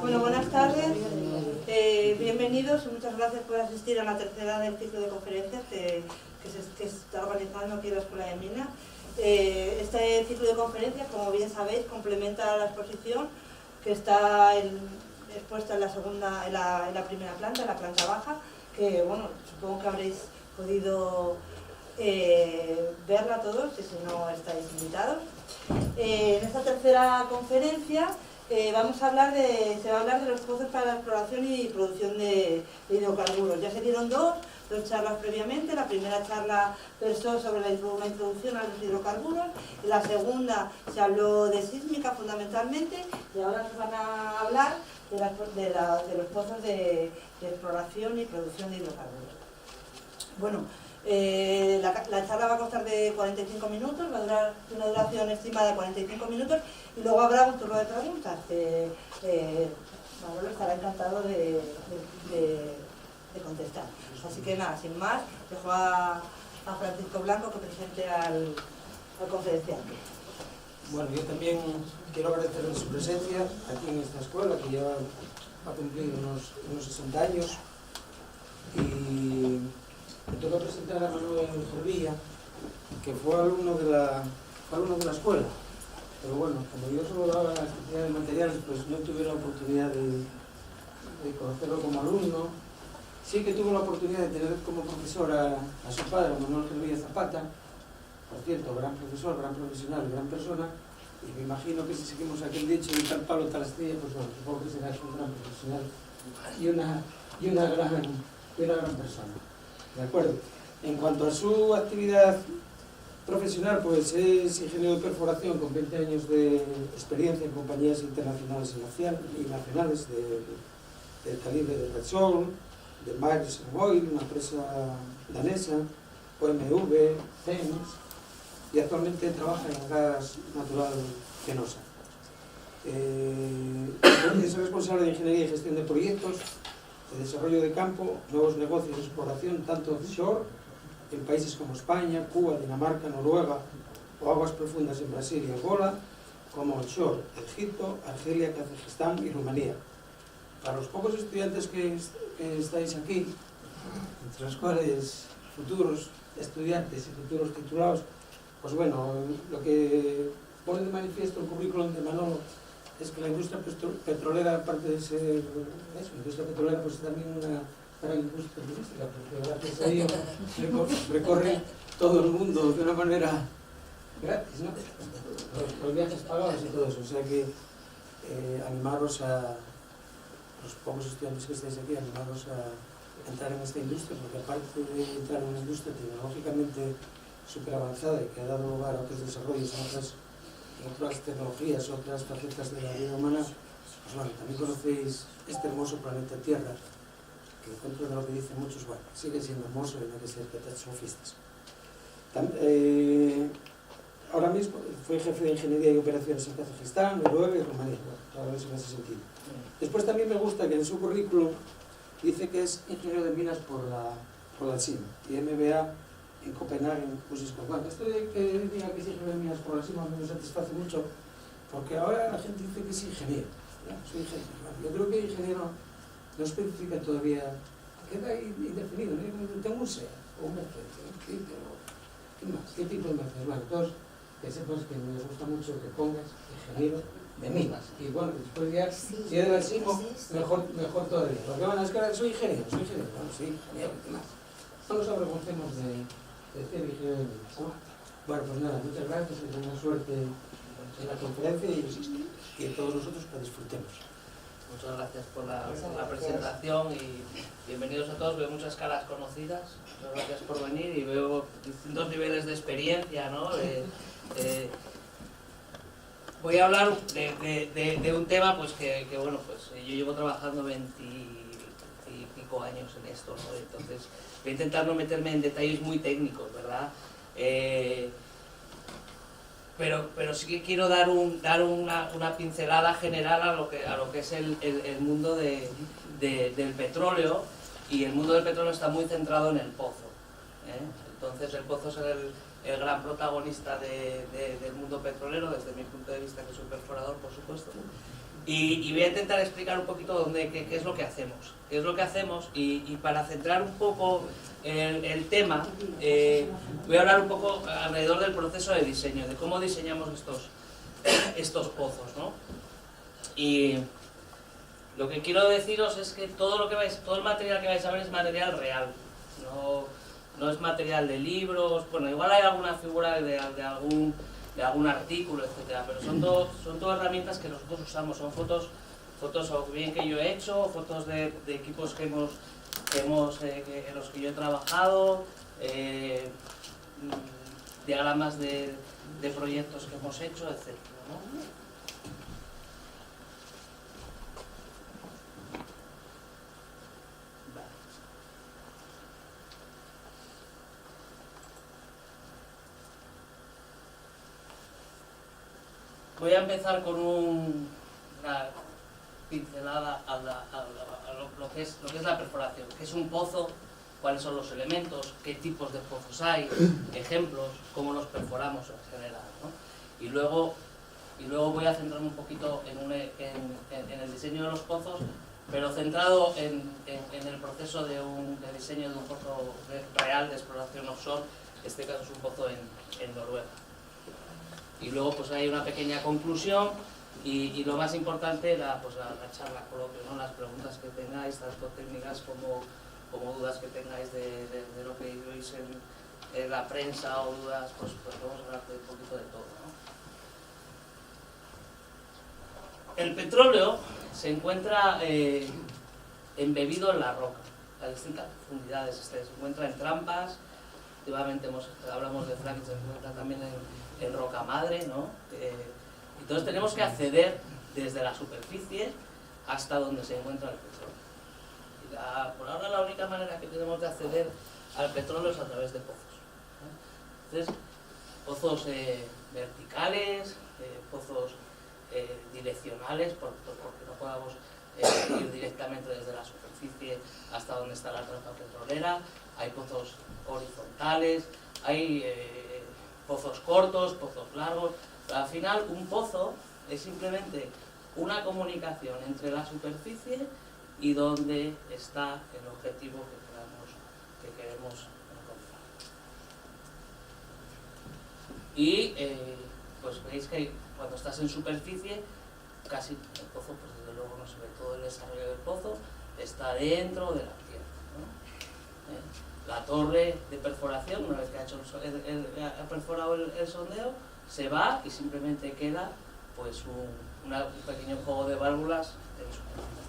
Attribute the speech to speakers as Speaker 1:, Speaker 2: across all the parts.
Speaker 1: Bueno, buenas tardes, bienvenidos y muchas gracias por asistir a la tercera del ciclo de conferencias que se está organizando aquí en la Escuela de Minas. Este ciclo de conferencias, como bien sabéis, complementa la exposición que está expuesta en la primera planta, en la planta baja, que bueno, supongo que habréis podido verla todos, y si no estáis invitados. En esta tercera conferencia se va a hablar de los pozos para la exploración y producción de hidrocarburos. Ya se dieron dos charlas previamente. La primera charla versó sobre una introducción a los hidrocarburos, y la segunda se habló de sísmica fundamentalmente, y ahora nos van a hablar de los pozos de exploración y producción de hidrocarburos. Bueno, la charla va a costar de 45 minutos, va a durar una duración estimada de 45 minutos, y luego habrá un turno de preguntas. Manolo estará encantado de contestar. Así que nada, sin más, dejo a Francisco Blanco que presente al conferenciante.
Speaker 2: Bueno, yo también quiero agradecerles su presencia aquí en esta escuela, que ya va a cumplir unos 60 años, y me toca presentar a Manuel Gervilla, que fue alumno de la escuela. Pero bueno, como yo solo daba la actividad de materiales, pues no tuve la oportunidad de conocerlo como alumno. Sí que tuve la oportunidad de tener como profesor a su padre, Manuel Gervilla Zapata, por cierto, gran profesor, gran profesional, gran persona, y me imagino que si seguimos aquel dicho de tal palo, tal astilla, pues bueno, supongo que será un gran profesional y una gran persona. ¿De acuerdo? En cuanto a su actividad profesional, pues es ingeniero de perforación con 20 años de experiencia en compañías internacionales y nacionales del calibre de Repsol, de Maersk Oil, una empresa danesa, OMV, Siemens, y actualmente trabaja en gas natural Fenosa. Es responsable de ingeniería y gestión de proyectos, de desarrollo de campo, nuevos negocios de exploración, tanto offshore, en países como España, Cuba, Dinamarca, Noruega, o aguas profundas en Brasil y Angola, como onshore, Egipto, Argelia, Kazajistán y Rumanía. Para los pocos estudiantes que estáis aquí, entre los cuales futuros estudiantes y futuros titulados, pues bueno, lo que pone de manifiesto el currículum de Manolo es que la industria petrolera, aparte de ser eso, industria petrolera, pues es también una gran industria turística, porque gracias a ello recorre todo el mundo de una manera gratis, ¿no? Los viajes pagados y todo eso. O sea que animaros a los pocos estudiantes que estáis aquí, animaros a entrar en esta industria, porque aparte de entrar en una industria tecnológicamente súper avanzada y que ha dado lugar a otros desarrollos en otras tecnologías, otras facetas de la vida humana, pues bueno, también conocéis este hermoso planeta Tierra, que en contra de lo que dicen muchos, bueno, sigue siendo hermoso y no hay que ser catastrofistas. Ahora mismo fue jefe de ingeniería y operaciones en Kazajistán, Noruega y Rumanía, bueno, en ese sentido. Después también me gusta que en su currículum dice que es ingeniero de minas por la SIM y MBA en Copenhague, pues es bueno, esto de que diga que es ingeniero de minas por la SIM a mí me satisface mucho, porque ahora la gente dice que es ingeniero, ¿no? Soy ingeniero. Bueno, yo creo que ingeniero no especifica todavía, queda indefinido, ¿no? Tengo un SEA o un Mercedes, ¿qué más? ¿Qué tipo de Mercedes? Bueno, entonces, que sepas que me gusta mucho que pongas ingeniero de minas, y bueno, después ya, si es de la SIM, mejor todavía, porque bueno, es que soy ingeniero, bueno, sí, ingeniero, ¿qué más? No nos avergoncemos de decir ingeniero de minas, ¿no? Bueno, pues nada, muchas gracias, y buena suerte en la conferencia y todos nosotros que disfrutemos.
Speaker 3: Muchas gracias por la presentación y bienvenidos a todos. Veo muchas caras conocidas, muchas gracias por venir y veo distintos niveles de experiencia, ¿no? Voy a hablar de un tema pues que bueno, pues yo llevo trabajando 20 y pico años en esto, ¿no? Entonces voy a intentar no meterme en detalles muy técnicos, ¿verdad? Pero sí que quiero dar una pincelada general a lo que es el mundo del petróleo, y el mundo del petróleo está muy centrado en el pozo, ¿eh? Entonces el pozo es el gran protagonista del mundo petrolero, desde mi punto de vista, que soy perforador, por supuesto, Y voy a intentar explicar un poquito qué es lo que hacemos. Qué es lo que hacemos y para centrar un poco el tema, voy a hablar un poco alrededor del proceso de diseño, de cómo diseñamos estos pozos, ¿no? Y lo que quiero deciros es que todo el material que vais a ver es material real, no es material de libros. Bueno, igual hay alguna figura de algún artículo, etcétera, pero son todo herramientas que nosotros usamos, son fotos o bien que yo he hecho, fotos de equipos en los que yo he trabajado, diagramas de proyectos que hemos hecho, etcétera, ¿no? Voy a empezar con una pincelada a lo que es la perforación, qué es un pozo, cuáles son los elementos, qué tipos de pozos hay, ejemplos, cómo los perforamos en general, ¿no? Y luego voy a centrarme un poquito en el diseño de los pozos, pero centrado en el proceso de diseño de un pozo real de exploración offshore. Este caso es un pozo en Noruega. Y luego pues hay una pequeña conclusión y lo más importante, la charla coloquio, ¿no? Las preguntas que tengáis, tanto técnicas como dudas que tengáis de lo que veis en la prensa o dudas, pues vamos a hablar de un poquito de todo, ¿no? El petróleo se encuentra embebido en la roca, a distintas profundidades. Se encuentra en trampas, últimamente hablamos de fracking, se encuentra también en roca madre, ¿no? Entonces tenemos que acceder desde la superficie hasta donde se encuentra el petróleo. Por ahora la única manera que tenemos de acceder al petróleo es a través de pozos, ¿no? Entonces, pozos verticales, pozos direccionales, porque no podamos ir directamente desde la superficie hasta donde está la trampa petrolera. Hay pozos horizontales, hay pozos cortos, pozos largos, pero al final un pozo es simplemente una comunicación entre la superficie y donde está el objetivo que queremos encontrar. Y pues veis que cuando estás en superficie, casi el pozo, pues desde luego no se ve todo el desarrollo del pozo, está dentro de la tierra, ¿no? La torre de perforación, una vez que ha perforado el sondeo, se va y simplemente queda pues un pequeño juego de válvulas en su punta.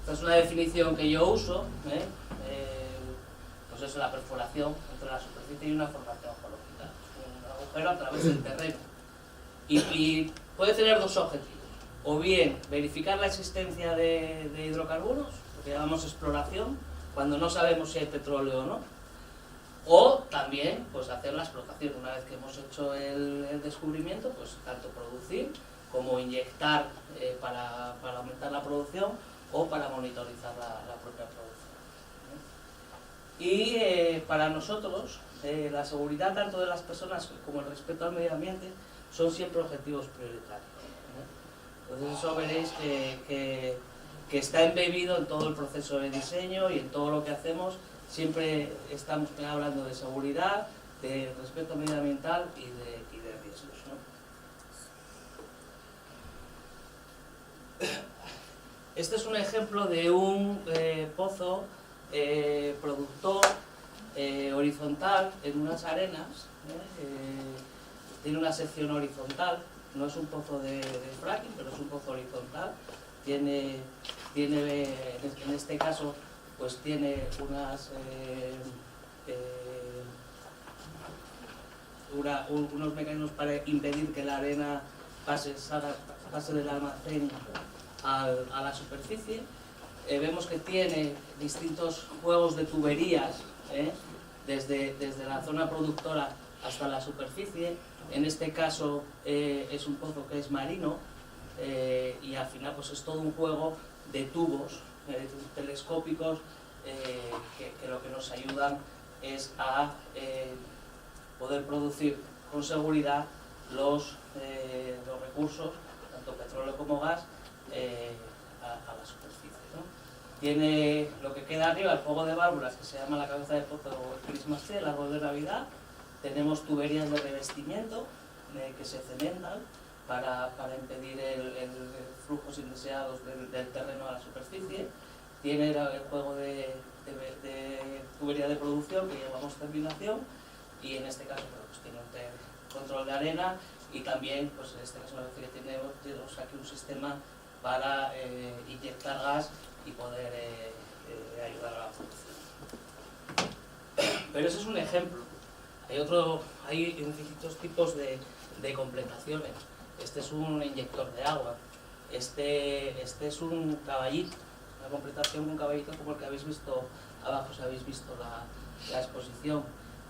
Speaker 3: Esta es una definición que yo uso, pues eso, la perforación entre la superficie y una formación geológica, un agujero a través del terreno. Y puede tener dos objetivos: o bien verificar la existencia de hidrocarburos, lo que llamamos exploración, cuando no sabemos si hay petróleo o no, o también pues hacer la explotación. Una vez que hemos hecho el descubrimiento, pues tanto producir como inyectar para aumentar la producción o para monitorizar la propia producción. Y para nosotros la seguridad tanto de las personas como el respeto al medio ambiente son siempre objetivos prioritarios. Entonces eso veréis que está embebido en todo el proceso de diseño y en todo lo que hacemos. Siempre estamos hablando de seguridad, de respeto medioambiental y de riesgos, ¿no? Este es un ejemplo de un pozo productor horizontal en unas arenas. Tiene una sección horizontal, no es un pozo de fracking, pero es un pozo horizontal. Tiene en este caso pues tiene unos mecanismos para impedir que la arena pase del almacén a la superficie. Vemos que tiene distintos juegos de tuberías, desde la zona productora hasta la superficie. En este caso es un pozo que es marino, y al final pues es todo un juego de tubos telescópicos que lo que nos ayudan es a poder producir con seguridad los recursos, tanto petróleo como gas, a la superficie, ¿no? Tiene lo que queda arriba, el juego de válvulas, que se llama la cabeza de pozo o Christmas tree, el árbol de Navidad. Tenemos tuberías de revestimiento que se cementan para impedir el flujos indeseados del terreno a la superficie. Tiene el juego de tubería de producción que llamamos terminación, y en este caso pues tiene un control de arena, y también pues en este caso que tenemos aquí un sistema para inyectar gas y poder ayudar a la producción. Pero ese es un ejemplo. Hay distintos tipos de completaciones. Este es un inyector de agua. Este es un caballito, una completación con un caballito como el que habéis visto abajo, si habéis visto la exposición.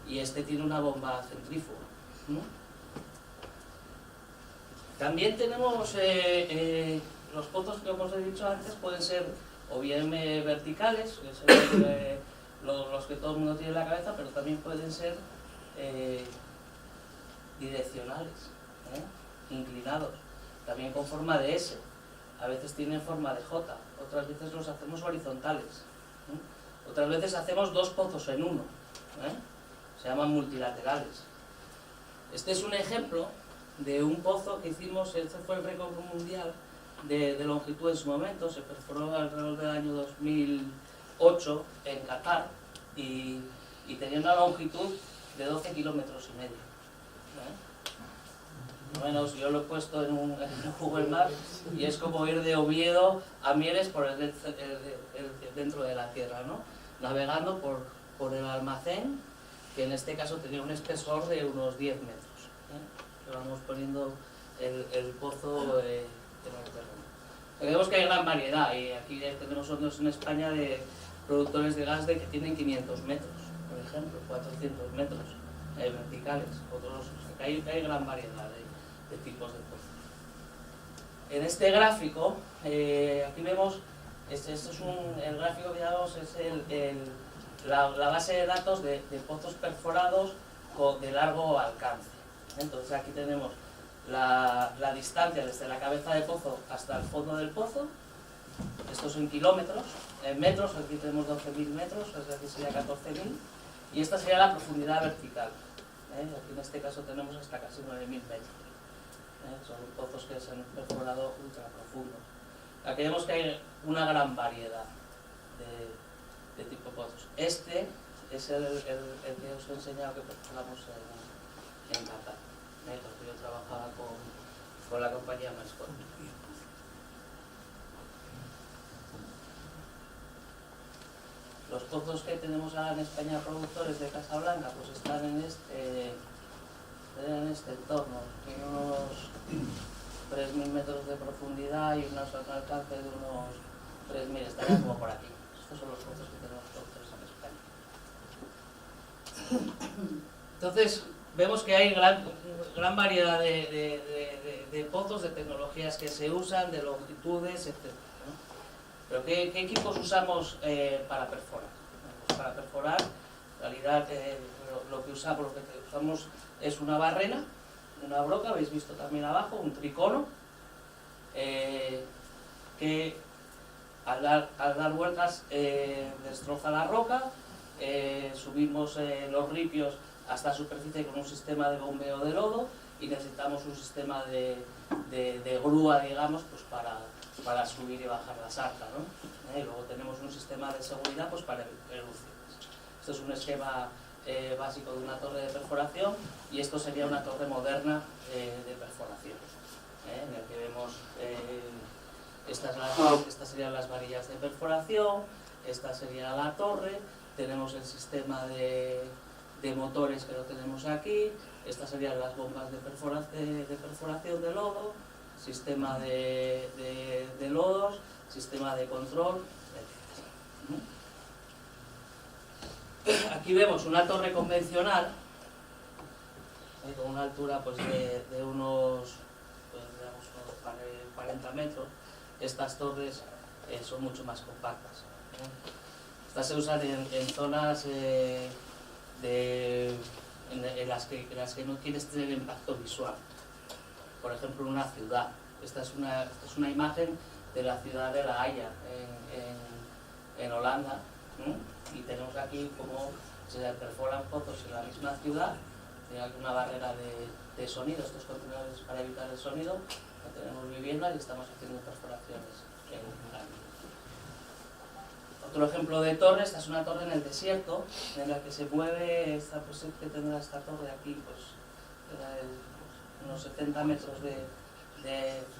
Speaker 3: Y este tiene una bomba centrífuga. También tenemos los pozos que como os he dicho antes, pueden ser o bien verticales, que son los que todo el mundo tiene en la cabeza, pero también pueden ser direccionales, inclinados, también con forma de S, a veces tienen forma de J, otras veces los hacemos horizontales, otras veces hacemos dos pozos en uno, se llaman multilaterales. Este es un ejemplo de un pozo que hicimos, este fue el récord mundial de longitud en su momento, se perforó alrededor del año 2008 en Qatar y tenía una longitud de 12 kilómetros y medio. Bueno, yo lo he puesto en Google Maps y es como ir de Oviedo a Mieres por dentro de la tierra, ¿no? Navegando por el almacén, que en este caso tenía un espesor de unos 10 metros. Le vamos poniendo el pozo en el terreno. Vemos que hay gran variedad, y aquí tenemos otros en España de productores de gas que tienen 500 metros, por ejemplo, 400 metros verticales, otros, o sea, hay gran variedad de tipos de pozos. En este gráfico, aquí vemos, el gráfico que llamamos es la base de datos de pozos perforados de largo alcance. Entonces aquí tenemos la distancia desde la cabeza de pozo hasta el fondo del pozo. Estos son kilómetros, en metros, aquí tenemos 12.000 metros, aquí sería 14.000, y esta sería la profundidad vertical. Aquí en este caso tenemos hasta casi 9.000 metros. Son pozos que se han perforado ultra profundos. Aquí vemos que hay una gran variedad de tipo de pozos. Este es el que os he enseñado que perforamos en Qatar. Porque yo trabajaba con la compañía Mascot. Los pozos que tenemos ahora en España productores de Casablanca pues están en este entorno, tiene unos 3.000 metros de profundidad y un alcance de unos 3.000, estarían como por aquí. Estos son los pozos que tenemos productores en España. Entonces, vemos que hay gran variedad de pozos, de tecnologías que se usan, de longitudes, etc. Pero ¿qué equipos usamos para perforar? Pues para perforar, en realidad lo que usamos es una barrena, una broca, habéis visto también abajo, un tricono, que al dar vueltas destroza la roca, subimos los ripios hasta la superficie con un sistema de bombeo de lodo, y necesitamos un sistema de grúa, digamos, pues para subir y bajar la sarta, ¿no? Y luego tenemos un sistema de seguridad pues para erupciones. Esto es un esquema básico de una torre de perforación, y esto sería una torre moderna de perforación, en el que vemos estas serían las varillas de perforación, esta sería la torre, tenemos el sistema de motores que lo tenemos aquí, estas serían las bombas de perforación de lodo, sistema de lodos, sistema de control, etc. Aquí vemos una torre convencional con una altura pues, de unos, pues, digamos, unos 40 metros. Estas torres son mucho más compactas. Estas se usan en zonas en las que no quieres tener impacto visual. Por ejemplo, en una ciudad, Esta es una imagen de la ciudad de La Haya, en Holanda, y tenemos aquí cómo se perforan pozos en la misma ciudad. Tiene aquí una barrera de sonido, estos contenedores para evitar el sonido. No tenemos viviendas y estamos haciendo perforaciones en la mina. Otro ejemplo de torre, esta es una torre en el desierto, en la que se mueve, pues que tendrá esta torre aquí, pues unos 70 metros de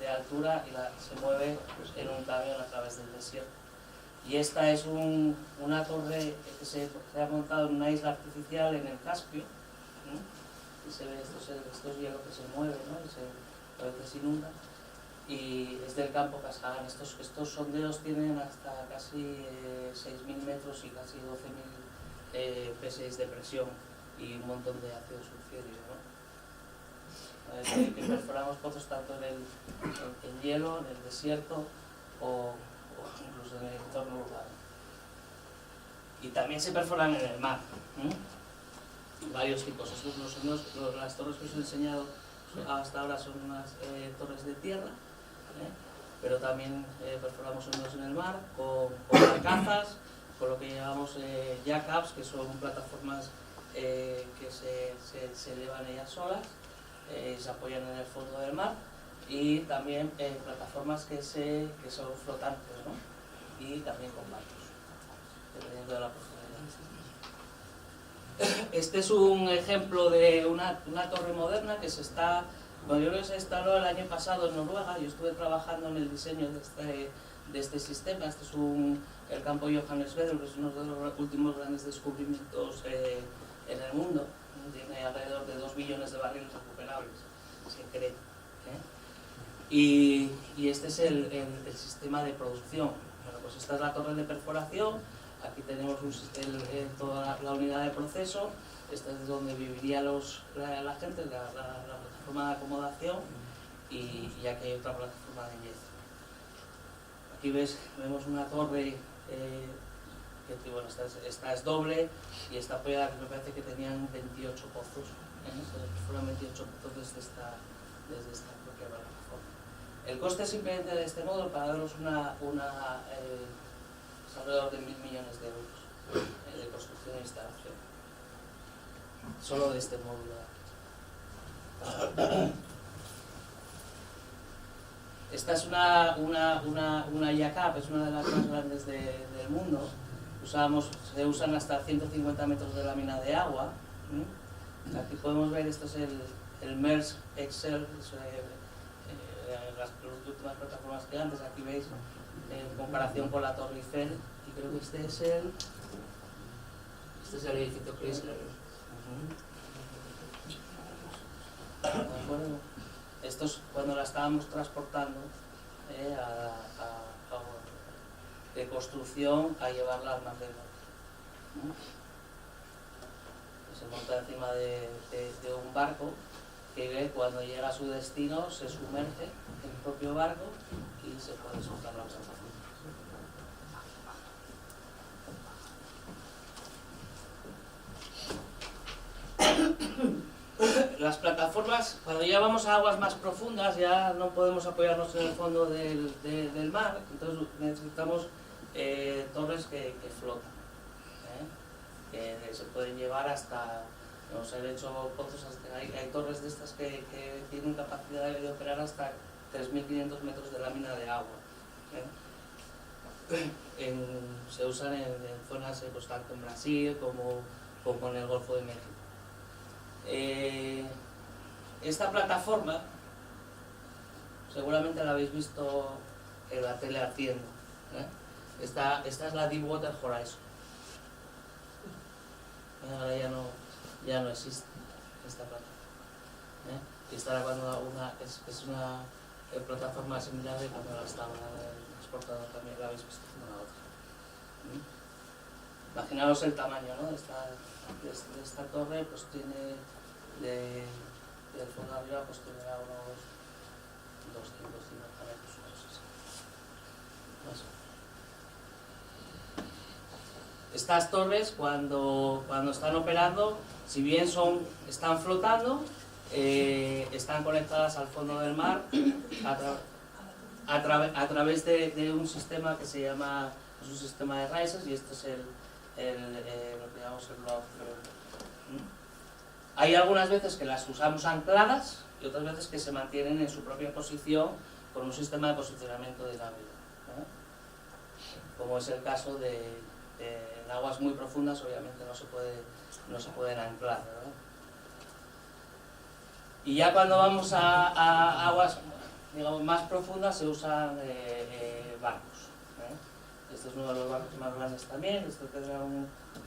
Speaker 3: altura, y se mueve en un camión a través del desierto. Y esta es una torre que se ha montado en una isla artificial en el Caspio, y se ve estos hielos que se mueven, ¿no? A veces se inundan, y es del campo Kashagan. Estos sondeos tienen hasta casi 6.000 metros y casi 12.000 psi de presión y un montón de ácido sulfúrico, ¿no? Que perforamos pozos tanto en hielo, en el desierto o incluso en el entorno urbano. Y también se perforan en el mar. Varios tipos. Las torres que os he enseñado hasta ahora son unas torres de tierra, pero también perforamos unos en el mar con barcazas, con lo que llamamos jack-ups, que son plataformas que se elevan ellas solas, se apoyan en el fondo del mar, y también plataformas que son flotantes, ¿no? Y también con barcos, dependiendo de la profundidad. Este es un ejemplo de una torre moderna que yo creo que se instaló el año pasado en Noruega. Yo estuve trabajando en el diseño de este sistema. Este es el campo Johannes Vedel, que es uno de los últimos grandes descubrimientos en el mundo. Tiene alrededor de 2 billones de barriles recuperables, se cree. Y este es el sistema de producción. Bueno, pues esta es la torre de perforación. Aquí tenemos toda la unidad de proceso. Esta es donde viviría la gente, la plataforma de acomodación, y aquí hay otra plataforma de yeso. Aquí vemos una torre que, bueno, esta es doble y está apoyada, que me parece que tenían 28 pozos. Se perforan 28 pozos desde esta propia plataforma. El coste simplemente de este módulo, para daros es alrededor de 1.000 millones de euros de construcción e instalación, solo de este módulo. Esta es una jack-up, es una de las más grandes del mundo. Se usan hasta 150 metros de lámina de agua. Aquí podemos ver, esto es el Maersk Excel, las últimas plataformas que antes. Aquí veis en comparación con la Torre Eiffel, y creo que este es el edificio Chrysler. Bueno, esto es cuando la estábamos transportando de construcción a llevarla al almacén. Se monta encima de un barco que cuando llega a su destino se sumerge en el propio barco y se puede soltar la plataforma. Las plataformas, cuando ya vamos a aguas más profundas, ya no podemos apoyarnos en el fondo del mar, entonces necesitamos torres que flotan, que se pueden llevar hasta, nos han hecho pozos, hay torres de estas que tienen capacidad de operar hasta 3.500 metros de lámina de agua. Se usan en zonas tanto en Brasil como en el Golfo de México. Esta plataforma seguramente la habéis visto en la tele ardiendo. Esta es la Deepwater Horizon. Ahora ya no existe esta plataforma. Y esta es una plataforma similar de cuando la estaba exportando, también la habéis visto una otra. Imaginaos el tamaño, ¿no? de esta torre, pues tiene del fondo arriba, pues tendrá unos 250 metros, Estas torres, cuando están operando, si bien están flotando, están conectadas al fondo del mar a través de un sistema que se llama, es un sistema de risers, y este es lo que llamamos el load flow. Hay algunas veces que las usamos ancladas y otras veces que se mantienen en su propia posición con un sistema de posicionamiento dinámico, ¿no? Como es el caso de en aguas muy profundas, obviamente no se pueden anclar, ¿verdad? Y ya cuando vamos a aguas, digamos, más profundas se usan barcos, ¿eh? Este es uno de los barcos más grandes también. Esto tendrá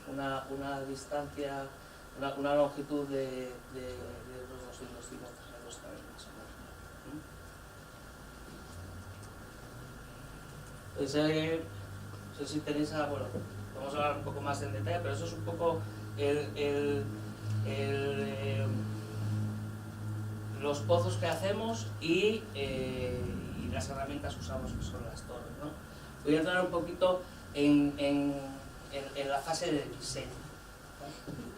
Speaker 3: una distancia, una longitud de unos 250 metros también, más o menos. Pues, no sé si tenéis bueno, vamos a hablar un poco más en detalle, pero eso es un poco los pozos que hacemos y las herramientas que usamos, que son las torres, ¿no? Voy a entrar un poquito en la fase de diseño, ¿no?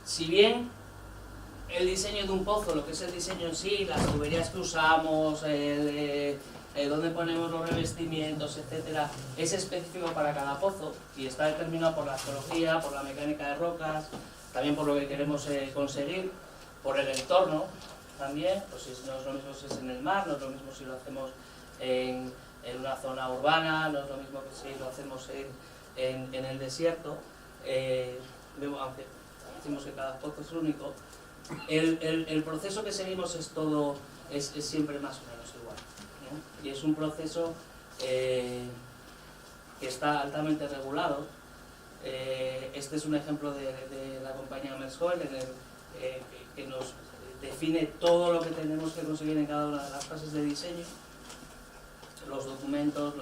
Speaker 3: Si bien el diseño de un pozo, lo que es el diseño en sí, las tuberías que usamos, dónde ponemos los revestimientos, etcétera, es específico para cada pozo y está determinado por la geología, por la mecánica de rocas, también por lo que queremos conseguir, por el entorno también, pues no es lo mismo si es en el mar, no es lo mismo si lo hacemos en una zona urbana, no es lo mismo que si lo hacemos en el desierto, aunque decimos que cada pozo es único. El proceso que seguimos es siempre más o menos igual, ¿no? Y es un proceso que está altamente regulado. Este es un ejemplo de la compañía Maersk Oil que nos define todo lo que tenemos que conseguir en cada una de las fases de diseño, los documentos,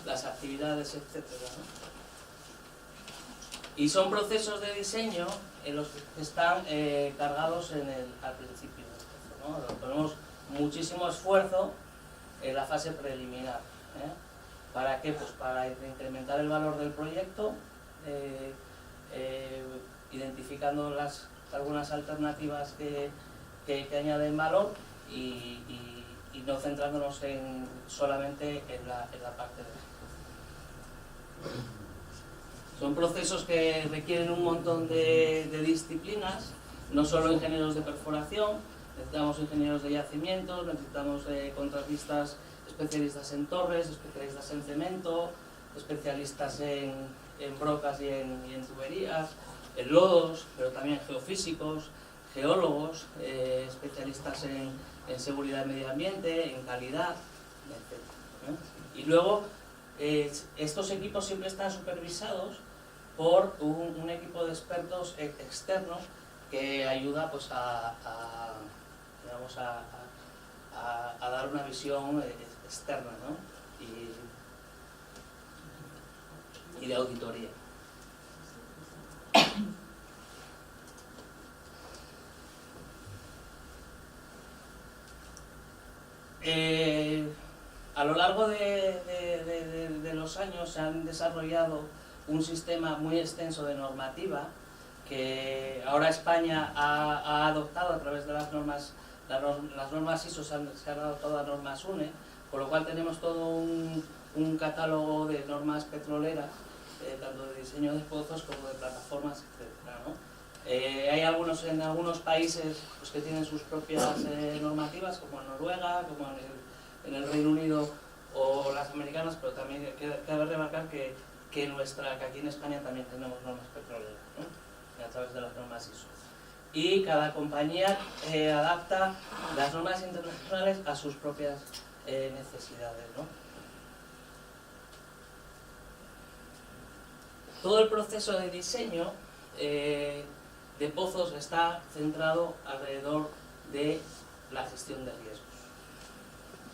Speaker 3: las actividades, etc., ¿no? Y son procesos de diseño en los que están cargados al principio del proceso, ¿no? Ponemos muchísimo esfuerzo en la fase preliminar, ¿eh? ¿Para qué? Pues para incrementar el valor del proyecto, identificando algunas alternativas que añaden valor y no centrándonos solamente en la parte de... Son procesos que requieren un montón de disciplinas, no solo ingenieros de perforación, necesitamos ingenieros de yacimientos, necesitamos contratistas especialistas en torres, especialistas en cemento, especialistas en brocas y en tuberías, en lodos, pero también geofísicos, geólogos, especialistas en seguridad del medio ambiente, en calidad, etc. Y luego, estos equipos siempre están supervisados por un equipo de expertos externos que ayuda pues, a dar una visión externa, ¿no? y de auditoría. A lo largo de los años se han desarrollado un sistema muy extenso de normativa que ahora España ha adoptado a través de las normas ISO, se han adoptado a normas UNE, con lo cual tenemos todo un catálogo de normas petroleras, tanto de diseño de pozos como de plataformas, etc., ¿no? Hay en algunos países pues, que tienen sus propias normativas, como en Noruega, como en el Reino Unido o las americanas, pero también cabe remarcar que aquí en España también tenemos normas petroleras, ¿no? A través de las normas ISO. Y cada compañía adapta las normas internacionales a sus propias necesidades, ¿no? Todo el proceso de diseño de pozos está centrado alrededor de la gestión de riesgos.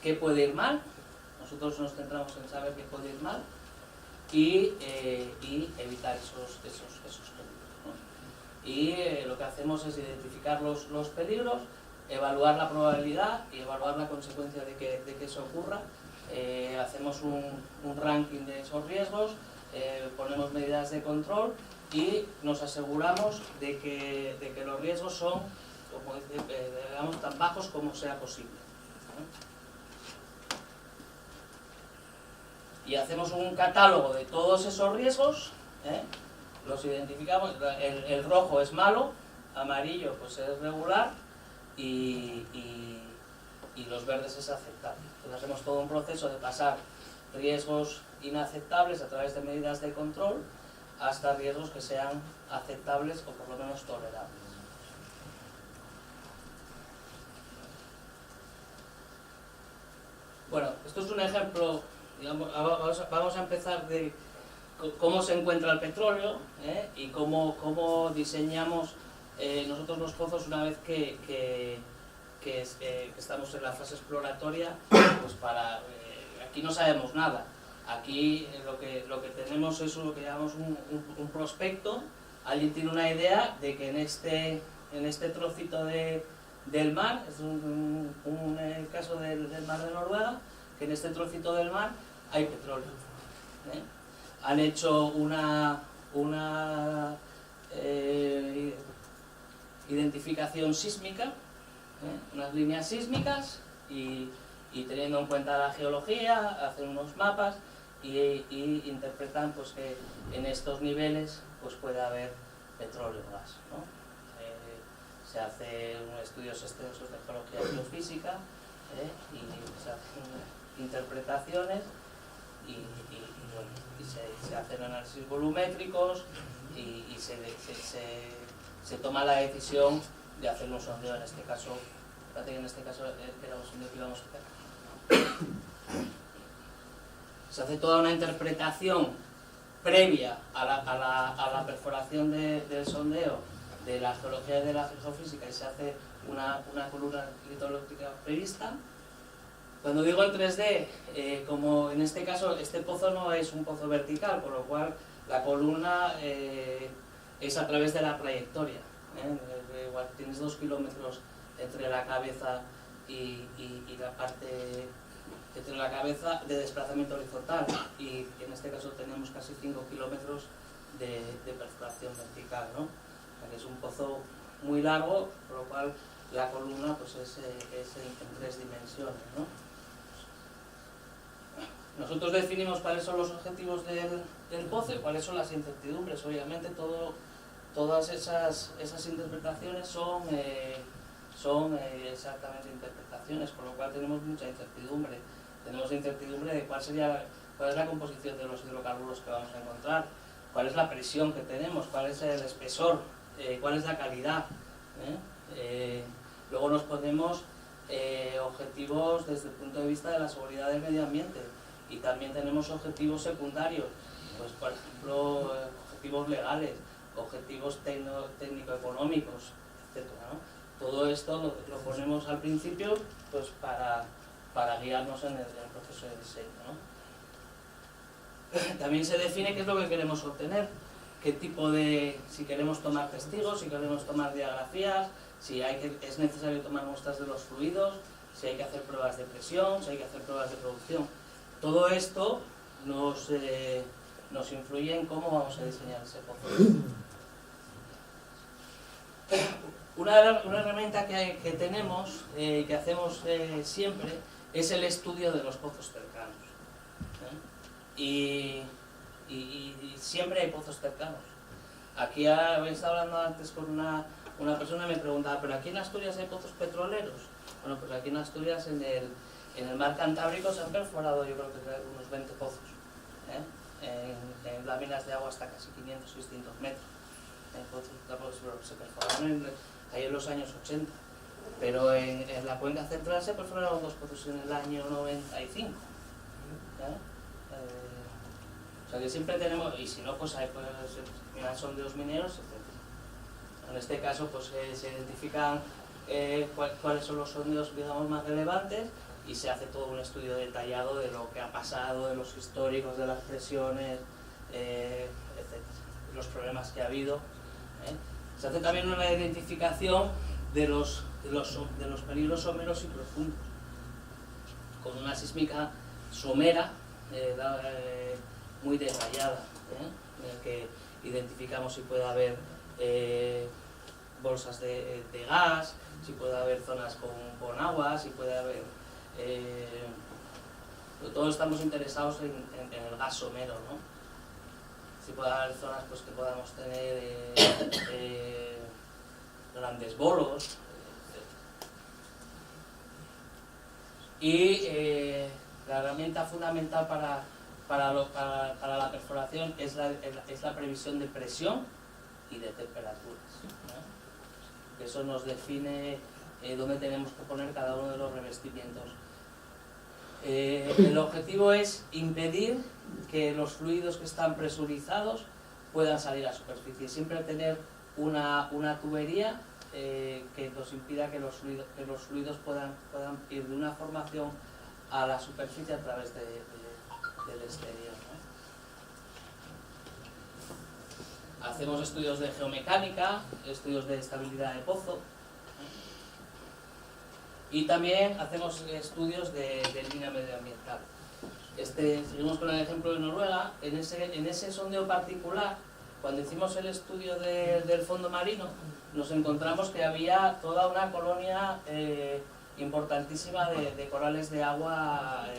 Speaker 3: ¿Qué puede ir mal? Nosotros nos centramos en saber qué puede ir mal y evitar esos peligros, ¿no? Y lo que hacemos es identificar los peligros, evaluar la probabilidad y evaluar la consecuencia de que eso ocurra. Hacemos un ranking de esos riesgos, ponemos medidas de control y nos aseguramos de que los riesgos son, como digamos, tan bajos como sea posible. Y hacemos un catálogo de todos esos riesgos, los identificamos, el rojo es malo, amarillo pues es regular y los verdes es aceptable. Entonces hacemos todo un proceso de pasar riesgos inaceptables a través de medidas de control hasta riesgos que sean aceptables o por lo menos tolerables. Bueno, esto es un ejemplo, digamos, vamos a empezar de cómo se encuentra el petróleo, y cómo diseñamos nosotros los pozos una vez que estamos en la fase exploratoria, pues para aquí no sabemos nada. Aquí lo que tenemos es lo que llamamos un prospecto. Alguien tiene una idea de que en este trocito del mar, es el caso del mar de Noruega, que en este trocito del mar hay petróleo. Han hecho una identificación sísmica, unas líneas sísmicas, y teniendo en cuenta la geología, hacen unos mapas y interpretan pues que en estos niveles pues puede haber petróleo o gas, ¿no? Se hacen estudios extensos de geología y geofísica, y se hacen interpretaciones y se hacen análisis volumétricos y se toma la decisión de hacer un sondeo. En este caso era un sondeo que íbamos a hacer. Se hace toda una interpretación previa a la perforación del sondeo de la geología y de la geofísica, y se hace una columna litológica prevista. Cuando digo en 3D, como en este caso este pozo no es un pozo vertical, por lo cual la columna es a través de la trayectoria. Igual tienes 2 kilómetros entre la cabeza y la parte, entre la cabeza de desplazamiento horizontal, y en este caso tenemos casi 5 kilómetros de perforación vertical, ¿no? O sea que es un pozo muy largo, por lo cual la columna pues es en 3 dimensiones, ¿no? Nosotros definimos cuáles son los objetivos del pozo y cuáles son las incertidumbres. Obviamente todas esas interpretaciones son exactamente interpretaciones, por lo cual tenemos mucha incertidumbre. Tenemos incertidumbre de cuál es la composición de los hidrocarburos que vamos a encontrar, cuál es la presión que tenemos, cuál es el espesor, cuál es la calidad. Luego nos ponemos objetivos desde el punto de vista de la seguridad del medio ambiente, y también tenemos objetivos secundarios, pues por ejemplo objetivos legales, objetivos técnico-económicos, etc., ¿no? Todo esto lo ponemos al principio pues para guiarnos en el proceso de diseño, ¿no? También se define qué es lo que queremos obtener, qué tipo si queremos tomar testigos, si queremos tomar diagrafías, si es necesario tomar muestras de los fluidos, si hay que hacer pruebas de presión, si hay que hacer pruebas de producción. Todo esto nos influye en cómo vamos a diseñar ese pozo. Una herramienta que tenemos, que hacemos siempre, es el estudio de los pozos cercanos. Y siempre hay pozos cercanos. Aquí he estado hablando antes con una persona y me preguntaba, ¿pero aquí en Asturias hay pozos petroleros? Bueno, pues aquí en Asturias, en el mar Cantábrico, se han perforado yo creo que unos 20 pozos, en láminas de agua hasta casi 500-600 metros. Se perforaron ahí en los años 80, pero en la cuenca central se perforaron 2 pozos en el año 95. O sea que siempre tenemos, y si no, pues hay sondeos mineros, etc. En este caso pues se identifican cuáles son los sondeos, digamos, más relevantes, y se hace todo un estudio detallado de lo que ha pasado, de los históricos, de las presiones, etc., los problemas que ha habido. Se hace también una identificación de los peligros someros y profundos, con una sísmica somera muy detallada. en el que identificamos si puede haber bolsas de gas, si puede haber zonas con agua, si puede haber... todos estamos interesados en el gas somero, ¿no? Si puede haber zonas pues, que podamos tener grandes bolos. Y la herramienta fundamental para la perforación es la previsión de presión y de temperaturas, ¿no? Eso nos define dónde tenemos que poner cada uno de los revestimientos. El objetivo es impedir que los fluidos que están presurizados puedan salir a superficie. Siempre tener una tubería que nos impida que los fluidos puedan ir de una formación a la superficie a través del exterior, ¿no? Hacemos estudios de geomecánica, estudios de estabilidad de pozo, y también hacemos estudios de línea medioambiental. Seguimos con el ejemplo de Noruega. En ese sondeo particular, cuando hicimos el estudio del fondo marino, nos encontramos que había toda una colonia importantísima de corales de aguas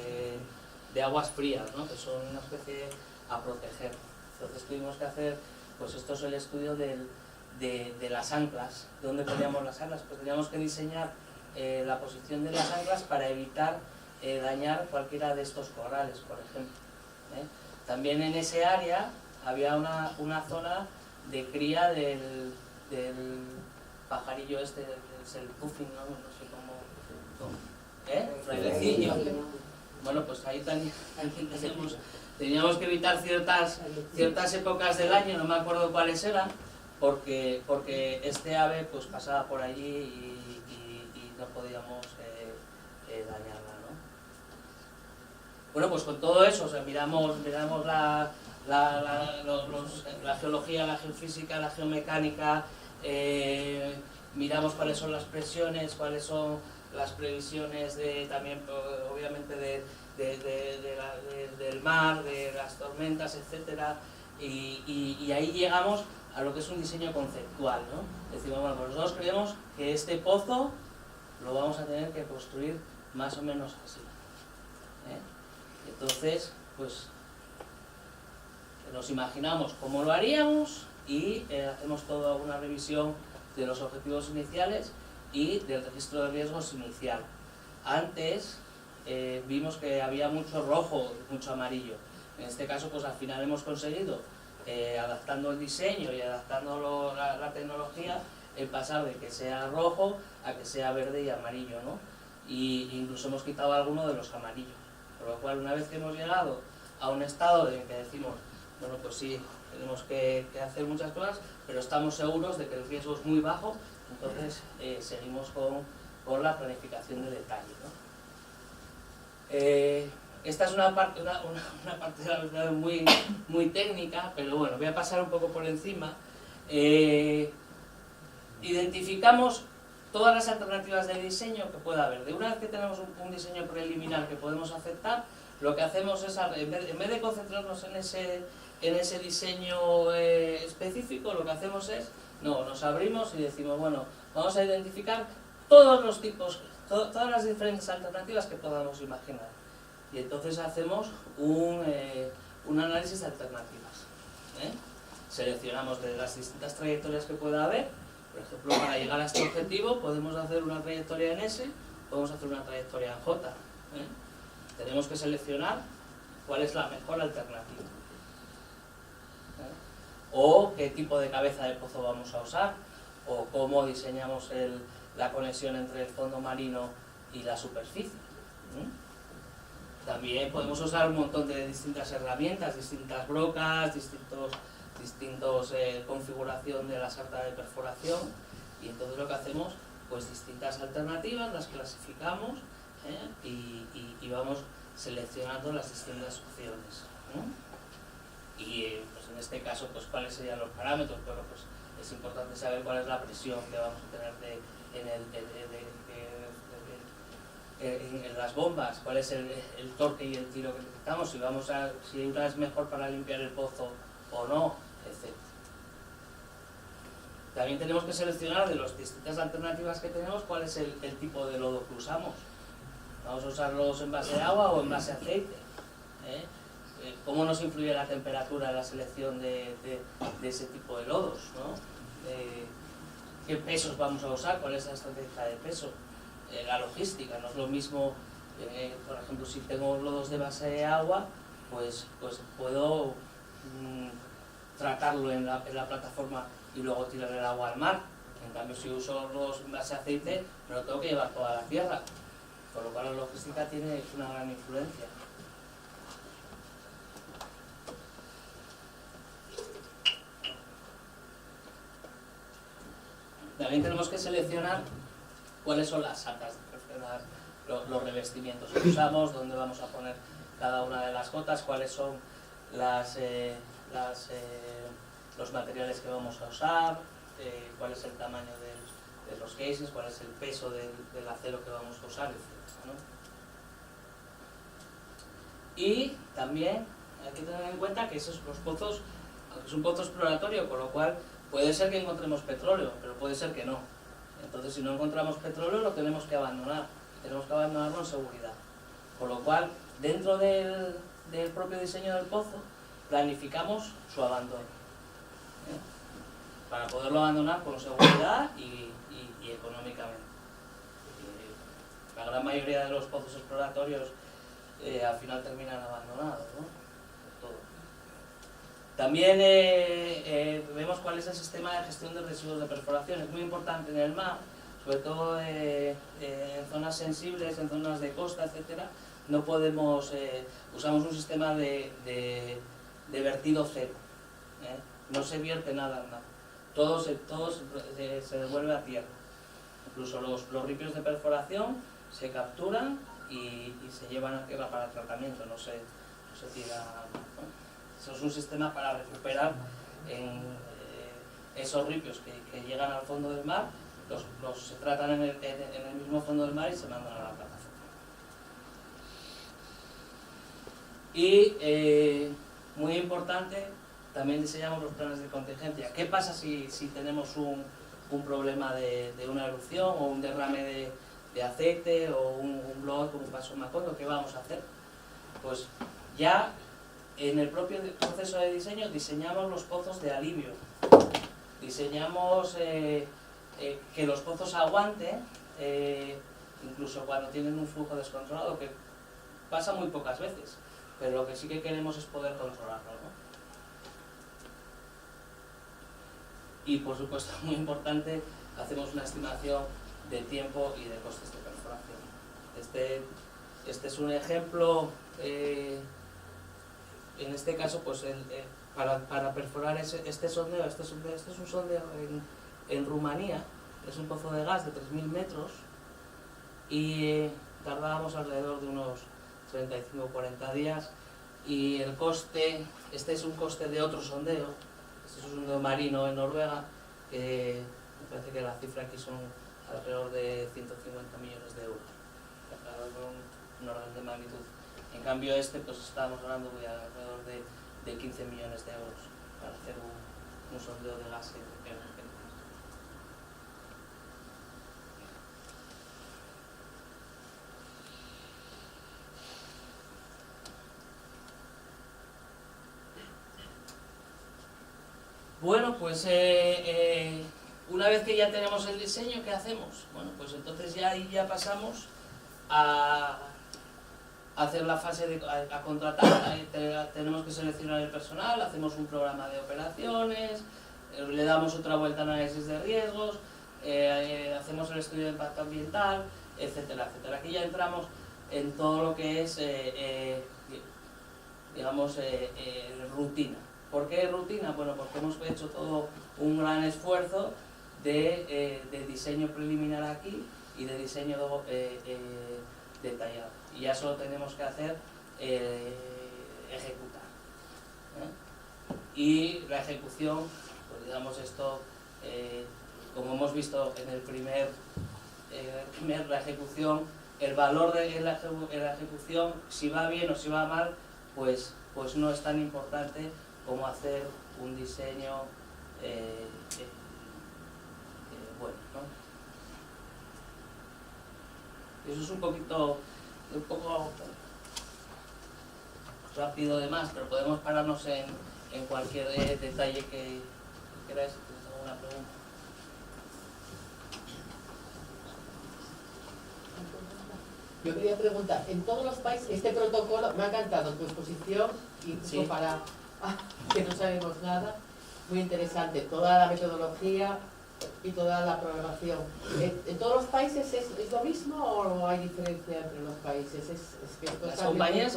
Speaker 3: frías, ¿no? Que son una especie a proteger. Entonces tuvimos que hacer, pues esto es el estudio de las anclas. ¿Dónde poníamos las anclas? Pues teníamos que diseñar la posición de las anclas para evitar dañar cualquiera de estos corales, por ejemplo. También en ese área había una zona de cría del pajarillo este, es el puffin, no sé cómo, frailecillo. Bueno, pues ahí también teníamos que evitar ciertas épocas del año, no me acuerdo cuáles eran, porque este ave pues pasaba por allí y no podíamos dañarla, ¿no? Bueno, pues con todo eso, o sea, miramos la geología, la geofísica, la geomecánica, miramos cuáles son las presiones, cuáles son las previsiones también obviamente del mar, de las tormentas, etcétera, y ahí llegamos a lo que es un diseño conceptual, ¿no? Decimos, bueno, pues nosotros creemos que este pozo lo vamos a tener que construir más o menos así, Entonces, pues nos imaginamos cómo lo haríamos y hacemos toda una revisión de los objetivos iniciales y del registro de riesgos inicial. Antes vimos que había mucho rojo, mucho amarillo. En este caso, pues al final hemos conseguido, adaptando el diseño y adaptando la tecnología, el pasar de que sea rojo a que sea verde y amarillo, ¿no? Y incluso hemos quitado alguno de los amarillos. Por lo cual, una vez que hemos llegado a un estado en que decimos, bueno, pues sí, tenemos que hacer muchas cosas, pero estamos seguros de que el riesgo es muy bajo, entonces seguimos con la planificación de detalle, ¿no? Esta es una parte de la verdad muy técnica, pero bueno, voy a pasar un poco por encima. Identificamos todas las alternativas de diseño que pueda haber. De una vez que tenemos un diseño preliminar que podemos aceptar, lo que hacemos es, en vez de concentrarnos en ese diseño específico, lo que hacemos es, nos abrimos y decimos, bueno, vamos a identificar todos los tipos, todas las diferentes alternativas que podamos imaginar. Y entonces hacemos un análisis de alternativas. Seleccionamos de las distintas trayectorias que pueda haber. Por ejemplo, para llegar a este objetivo podemos hacer una trayectoria en S, podemos hacer una trayectoria en J. Tenemos que seleccionar cuál es la mejor alternativa. O qué tipo de cabeza de pozo vamos a usar, o cómo diseñamos la conexión entre el fondo marino y la superficie. También podemos usar un montón de distintas herramientas, distintas brocas, distintos configuración de la sarta de perforación, y entonces lo que hacemos, pues distintas alternativas, las clasificamos y vamos seleccionando las distintas opciones. Y pues en este caso, pues cuáles serían los parámetros. Bueno, pues es importante saber cuál es la presión que vamos a tener en las bombas, cuál es el torque y el tiro que necesitamos, si una es mejor para limpiar el pozo o no, etc. También tenemos que seleccionar de las distintas alternativas que tenemos cuál es el tipo de lodo que usamos. ¿Vamos a usarlos en base de agua o en base de aceite? ¿Cómo nos influye la temperatura en la selección de ese tipo de lodos, ¿no? ¿Qué pesos vamos a usar? ¿Cuál es la estrategia de peso? La logística, no es lo mismo, por ejemplo, si tengo lodos de base de agua, pues puedo tratarlo en la plataforma y luego tirar el agua al mar. En cambio, si uso lodos en base de aceite, me lo tengo que llevar toda la tierra, con lo cual la logística tiene una gran influencia. También tenemos que seleccionar cuáles son las sacas, los revestimientos que usamos, dónde vamos a poner cada una de las gotas, cuáles son los materiales que vamos a usar, cuál es el tamaño de los cases, cuál es el peso del acero que vamos a usar, etc., ¿no? Y también hay que tener en cuenta que esos los pozos, aunque es un pozo exploratorio, con lo cual puede ser que encontremos petróleo, pero puede ser que no. Entonces, si no encontramos petróleo, lo tenemos que abandonar. Y tenemos que abandonarlo en seguridad. Con lo cual, dentro del propio diseño del pozo, planificamos su abandono. Para poderlo abandonar con seguridad y económicamente. La gran mayoría de los pozos exploratorios al final terminan abandonados, ¿no? Todo. También vemos cuál es el sistema de gestión de residuos de perforación. Es muy importante en el mar, sobre todo en zonas sensibles, en zonas de costa, etcétera. No podemos, usamos un sistema de vertido cero. No se vierte nada al mar. Todo se devuelve a tierra. Incluso los ripios de perforación se capturan y se llevan a tierra para tratamiento, no se tira, ¿no? Eso es un sistema para recuperar esos ripios que llegan al fondo del mar, se tratan en el mismo fondo del mar y se mandan a la plataforma. Y muy importante, también diseñamos los planes de contingencia. ¿Qué pasa si tenemos un problema de una erupción o un derrame de aceite o un blowout como pasó en Macondo? ¿Qué vamos a hacer? Pues ya en el propio proceso de diseño diseñamos los pozos de alivio. Diseñamos que los pozos aguanten, incluso cuando tienen un flujo descontrolado, que pasa muy pocas veces, pero lo que sí que queremos es poder controlarlo, ¿no? Y por supuesto, muy importante, hacemos una estimación de tiempo y de costes de perforación. Este es un ejemplo, en este caso, pues para perforar este sondeo, este es un sondeo en Rumanía, es un pozo de gas de 3.000 metros y tardábamos alrededor de unos 35 o 40 días y el coste, este es un coste de otro sondeo, este es un sondeo marino en Noruega, me parece que la cifra aquí son alrededor de 150 millones de euros, con un orden de magnitud. En cambio pues estábamos hablando de alrededor de 15 millones de euros para hacer un sondeo de gas emergente. Bueno, pues una vez que ya tenemos el diseño, ¿qué hacemos? Bueno, pues entonces ya pasamos a hacer la fase a contratar. Tenemos que seleccionar el personal, hacemos un programa de operaciones, le damos otra vuelta al análisis de riesgos, hacemos el estudio de impacto ambiental, etcétera, etcétera. Aquí ya entramos en todo lo que es, digamos, rutina. ¿Por qué rutina? Bueno, porque hemos hecho todo un gran esfuerzo de diseño preliminar aquí y de diseño detallado. Y ya solo tenemos que hacer ejecutar. Y la ejecución, pues digamos esto, como hemos visto en el primer la ejecución, el valor de la ejecución, si va bien o si va mal, pues no es tan importante, cómo hacer un diseño bueno, ¿no? Eso es un poco rápido de más, pero podemos pararnos en cualquier detalle que queráis, si tenéis alguna pregunta.
Speaker 4: Yo quería preguntar, en todos los países, este protocolo, me ha encantado tu exposición, incluso
Speaker 3: Sí.
Speaker 4: para que no sabemos nada, muy interesante, toda la metodología y toda la programación. ¿En todos los países es lo mismo o hay diferencia entre los países? Es que esto
Speaker 3: Las
Speaker 4: está bien
Speaker 3: compañías,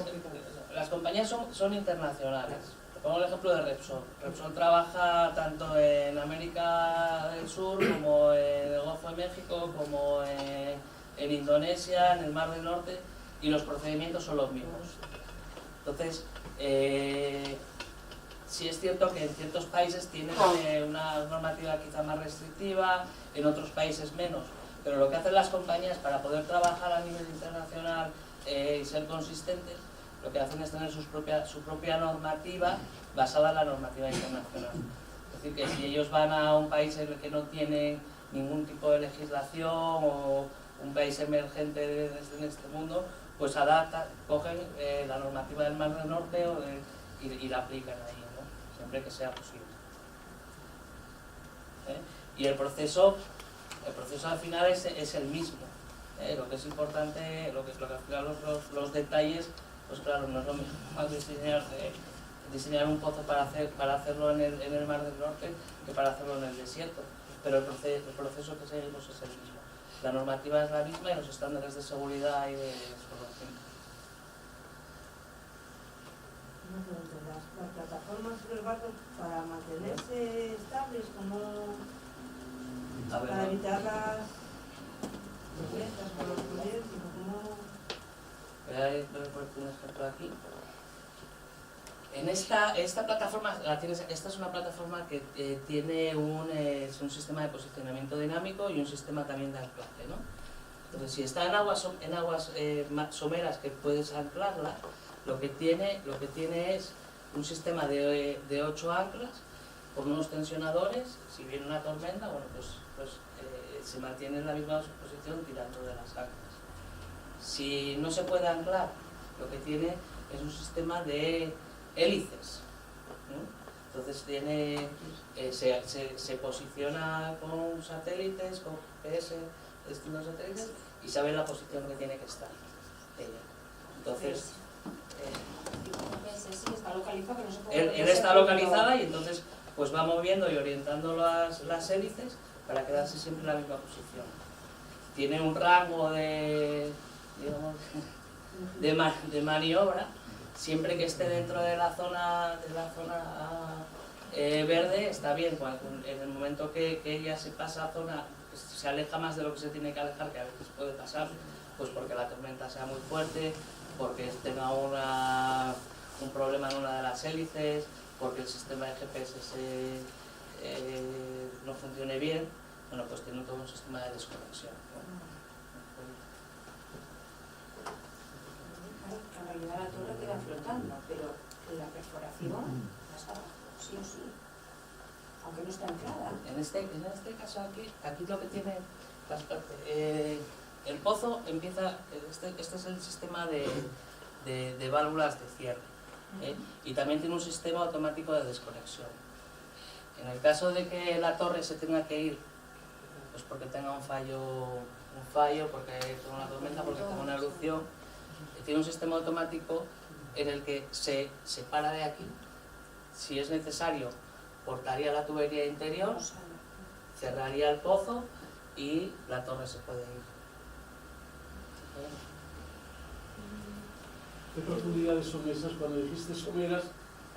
Speaker 4: complicado.
Speaker 3: son internacionales. Te pongo el ejemplo de Repsol. Repsol trabaja tanto en América del Sur como en el Golfo de México, como en Indonesia, en el Mar del Norte, y los procedimientos son los mismos. Entonces, sí es cierto que en ciertos países tienen una normativa quizá más restrictiva, en otros países menos, pero lo que hacen las compañías para poder trabajar a nivel internacional y ser consistentes, lo que hacen es tener su propia normativa basada en la normativa internacional. Es decir, que si ellos van a un país en el que no tienen ningún tipo de legislación o un país emergente en este mundo, pues cogen la normativa del Mar del Norte y la aplican ahí, ¿no? Siempre que sea posible. Y el proceso al final es el mismo. Lo que es importante, lo que al final los detalles, pues claro, no es lo mismo diseñar un pozo para hacerlo en el Mar del Norte que para hacerlo en el desierto, pero el proceso que seguimos es el mismo. La normativa es la misma y los estándares de seguridad y de desconocimiento.
Speaker 1: Las plataformas de los barcos para mantenerse estables, como para evitar las tormentas o los proyectos, como...
Speaker 3: Voy a poner un ejemplo aquí. En esta plataforma, esta es una plataforma que tiene un sistema de posicionamiento dinámico y un sistema también de anclaje, ¿no? Entonces, si está en aguas someras que puedes anclarla, lo que tiene es un sistema de 8 anclas con unos tensionadores. Si viene una tormenta, bueno, pues se mantiene en la misma posición tirando de las anclas. Si no se puede anclar, lo que tiene es un sistema de hélices, ¿no? Entonces se posiciona con satélites, con GPS, distintos satélites, y sabe la posición que tiene que estar ella. Entonces,
Speaker 5: Sí, está localizada, pero no se puede...
Speaker 3: él está localizada y entonces pues va moviendo y orientando las hélices para quedarse siempre en la misma posición. Tiene un rango de maniobra, siempre que esté dentro de la zona verde está bien. En el momento que ella se pasa a zona, se aleja más de lo que se tiene que alejar, que a veces puede pasar, pues porque la tormenta sea muy fuerte, porque tenga un problema en una de las hélices, porque el sistema de GPS no funcione bien, bueno, pues tiene todo un sistema de desconexión, ¿no?
Speaker 5: En realidad la torre queda flotando, pero la perforación está abajo, sí o sí, aunque no está anclada.
Speaker 3: En este caso aquí lo que tiene el pozo empieza, este es el sistema de válvulas de cierre, y también tiene un sistema automático de desconexión. En el caso de que la torre se tenga que ir, pues porque tenga un fallo, porque tenga una tormenta, porque tenga una erupción, tiene un sistema automático en el que se para de aquí. Si es necesario, cortaría la tubería interior, cerraría el pozo y la torre se puede ir.
Speaker 6: ¿Qué profundidades son esas? Cuando dijiste someras,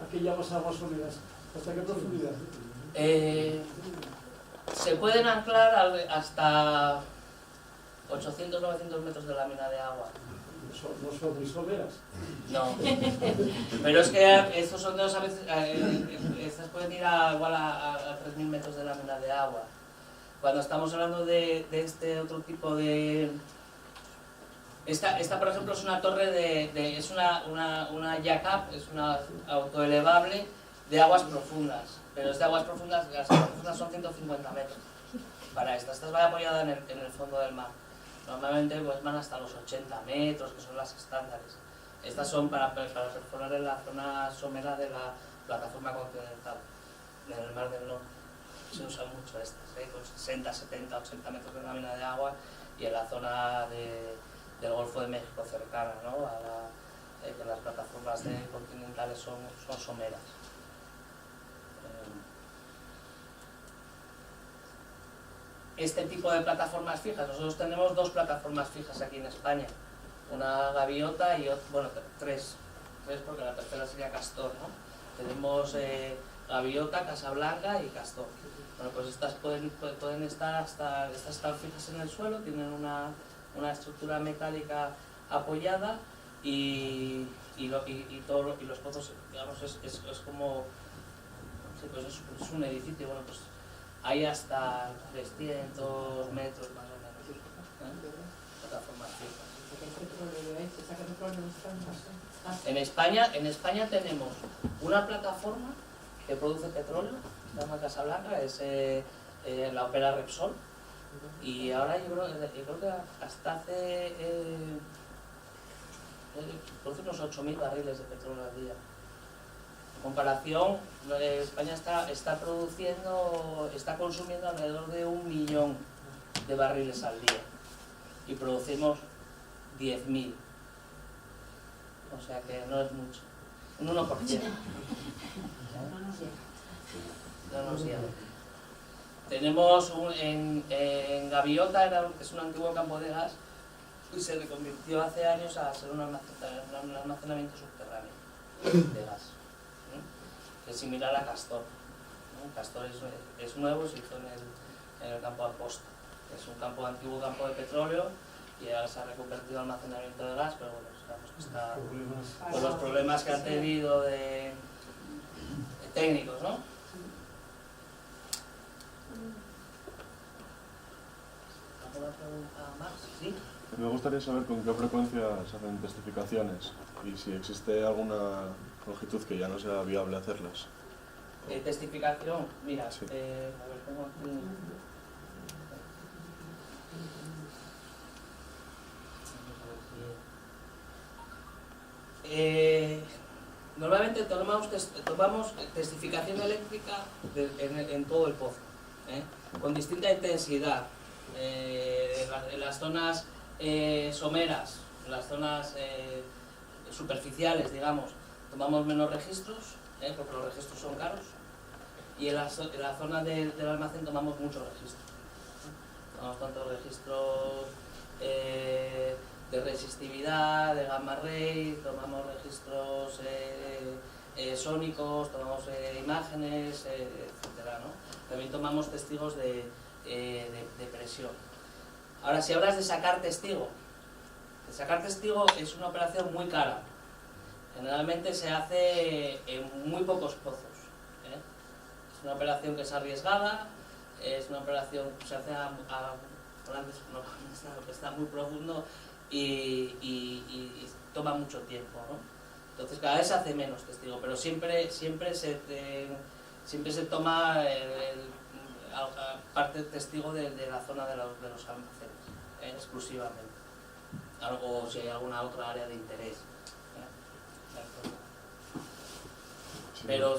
Speaker 6: ¿a qué llamas aguas someras? ¿Hasta qué profundidad?
Speaker 3: Se pueden anclar hasta 800-900 metros de lámina de agua.
Speaker 6: ¿No son muy someras?
Speaker 3: No, pero es que estos sondeos a veces, estas pueden ir igual a 3.000 metros de lámina de agua. Cuando estamos hablando de este otro tipo de... Esta por ejemplo es una torre es una jack-up, es una autoelevable de aguas profundas, pero es de aguas profundas, las aguas profundas son 150 metros para estas va apoyada en el fondo del mar. Normalmente pues van hasta los 80 metros, que son las estándares. Estas son para perforar en la zona somera de la plataforma continental, en el Mar del Norte. Se usan mucho estas, con 60, 70, 80 metros de lámina de agua, y en la zona del Golfo de México cercana, ¿no? Que las plataformas continentales son someras. Este tipo de plataformas fijas, nosotros tenemos 2 plataformas fijas aquí en España, una gaviota y bueno, tres porque la tercera sería castor, ¿no? Tenemos gaviota, casablanca y castor. Bueno, pues estas pueden estar estas están fijas en el suelo, tienen una estructura metálica apoyada y los pozos, digamos, es como, sí, pues es un edificio, bueno, pues hay hasta 300 metros más o menos, plataformas fijas. En España tenemos una plataforma que produce petróleo, se llama Casablanca, es la Opera Repsol, y ahora yo creo que hasta hace produce unos 8.000 barriles de petróleo al día. En comparación, España está consumiendo alrededor de 1 millón de barriles al día y producimos 10.000, o sea que no es mucho, un 1%. No nos llega. Tenemos en Gaviota, es un antiguo campo de gas, y se reconvirtió hace años a ser un almacenamiento subterráneo de gas, que es similar a Castor. Castor es nuevo, se hizo en el campo Aposta, es un antiguo campo de petróleo, y ahora se ha reconvertido en almacenamiento de gas, pero bueno, digamos que está por los problemas que han tenido de técnicos, ¿no? ¿Alguna pregunta más? ¿Sí?
Speaker 7: Me gustaría saber con qué frecuencia se hacen testificaciones y si existe alguna longitud que ya no sea viable hacerlas.
Speaker 3: Testificación, mira,
Speaker 7: Sí.
Speaker 3: a ver, tengo aquí... Normalmente tomamos testificación eléctrica en todo el pozo, con distinta intensidad. En las zonas someras, en las zonas superficiales, digamos, tomamos menos registros, porque los registros son caros, y en la zona del almacén tomamos muchos registros. Tomamos tantos registros de resistividad, de gamma ray, tomamos registros sónicos, tomamos imágenes, etcétera, ¿no? También tomamos testigos de presión. Ahora, si hablas de sacar testigo es una operación muy cara. Generalmente se hace en muy pocos pozos. Es una operación que es arriesgada, es una operación que se hace a grandes, que está muy profundo y toma mucho tiempo, ¿no? Entonces cada vez se hace menos testigo, pero siempre se toma parte testigo de la zona de los almacenes, exclusivamente. Algo, si hay alguna otra área de interés. Pero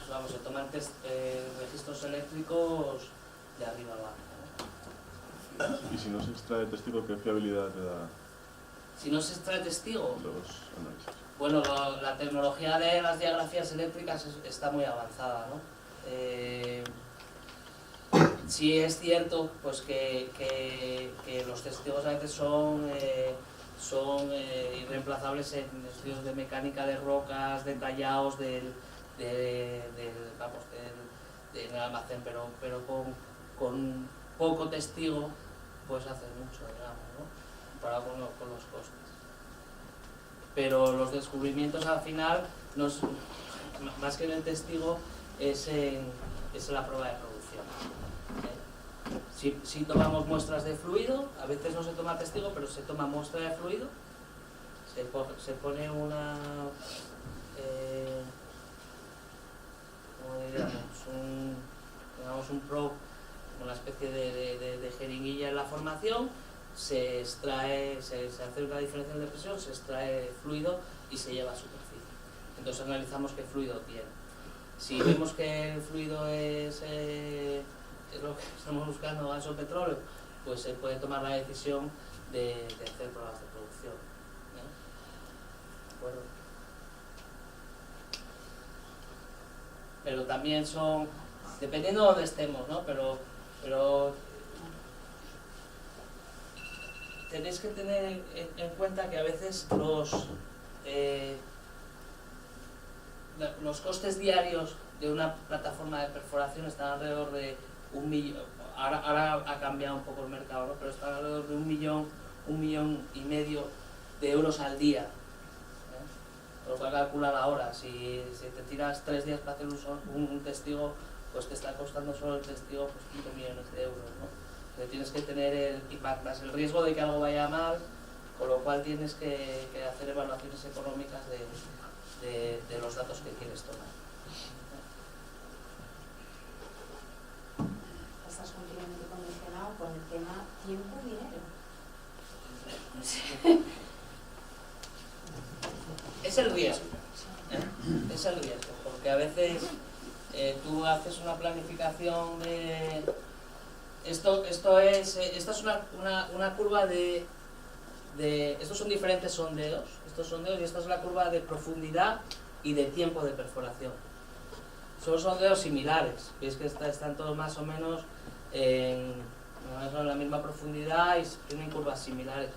Speaker 3: vamos, se toman registros eléctricos de arriba abajo, ¿no?
Speaker 7: Y si no se extrae testigo, ¿qué fiabilidad te da
Speaker 3: Si no se extrae testigo,
Speaker 7: los análisis?
Speaker 3: bueno, la tecnología de las diagrafías eléctricas está muy avanzada, ¿no? Sí es cierto pues que los testigos a veces son irreemplazables en estudios de mecánica de rocas, detallados del almacén, pero con poco testigo pues haces mucho, digamos, ¿no? Comparado con los costes. Pero los descubrimientos al final, más que en el testigo, es en la prueba de producción. Si tomamos muestras de fluido, a veces no se toma testigo, pero se toma muestra de fluido, se pone como diríamos, digamos un probe, una especie de jeringuilla en la formación, se extrae, se hace una diferenciación de presión, se extrae fluido y se lleva a superficie. Entonces analizamos qué fluido tiene. Si vemos que el fluido es lo que estamos buscando, gas o petróleo, pues se puede tomar la decisión de hacer pruebas de producción. ¿De acuerdo? Pero también son, dependiendo de dónde estemos, ¿no? Pero tenéis que tener en cuenta que a veces los costes diarios de una plataforma de perforación están alrededor de 1 millón, ahora ha cambiado un poco el mercado, ¿no? Pero están alrededor de 1,5 millón de euros al día. Por lo cual calcula la hora, si te tiras 3 días para hacer un testigo, pues te está costando solo el testigo pues 5 millones de euros, ¿no? Entonces tienes que tener más el riesgo de que algo vaya mal, con lo cual tienes que hacer evaluaciones económicas de los datos que quieres tomar.
Speaker 5: Estás continuamente condicionado con el tema tiempo y dinero.
Speaker 3: Es el riesgo, es el riesgo, porque a veces tú haces una planificación de... Esto es una curva de... Estos son diferentes sondeos, y esta es la curva de profundidad y de tiempo de perforación. Son sondeos similares, veis que están todos más o menos en la misma profundidad y tienen curvas similares.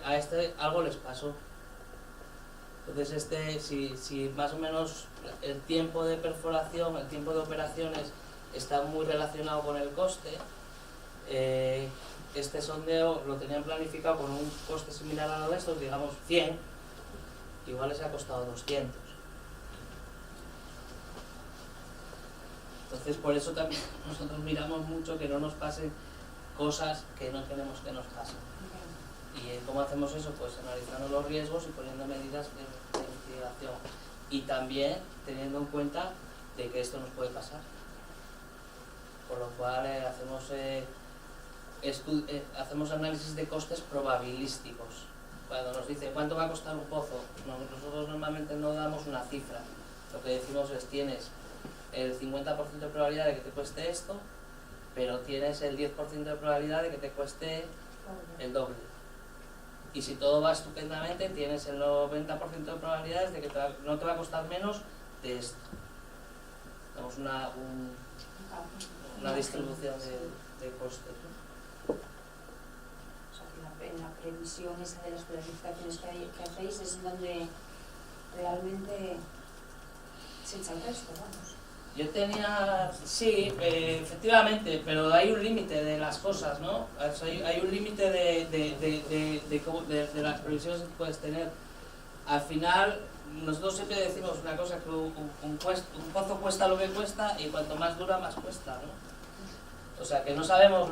Speaker 3: A este algo les pasó. Entonces si más o menos el tiempo de perforación, el tiempo de operaciones está muy relacionado con el coste, este sondeo lo tenían planificado con un coste similar a lo de estos, digamos 100, igual les ha costado 200. Entonces por eso también nosotros miramos mucho que no nos pasen cosas que no queremos que nos pasen. ¿Y cómo hacemos eso? Pues analizando los riesgos y poniendo medidas de mitigación. Y también teniendo en cuenta de que esto nos puede pasar. Por lo cual hacemos análisis de costes probabilísticos. Cuando nos dice cuánto va a costar un pozo, nosotros normalmente no damos una cifra. Lo que decimos es tienes el 50% de probabilidad de que te cueste esto, pero tienes el 10% de probabilidad de que te cueste el doble. Y si todo va estupendamente, tienes el 90% de probabilidades de que no te va a costar menos de esto. Tenemos una distribución de costes, ¿no?
Speaker 5: O sea, que en la previsión esa de las planificaciones que hacéis es donde realmente se echa el resto, vamos.
Speaker 3: Yo tenía, sí, efectivamente, pero hay un límite de las cosas, ¿no? Hay un límite de las previsiones que puedes tener. Al final, nosotros siempre decimos una cosa, que un pozo cuesta lo que cuesta y cuanto más dura, más cuesta, ¿no? O sea, que no sabemos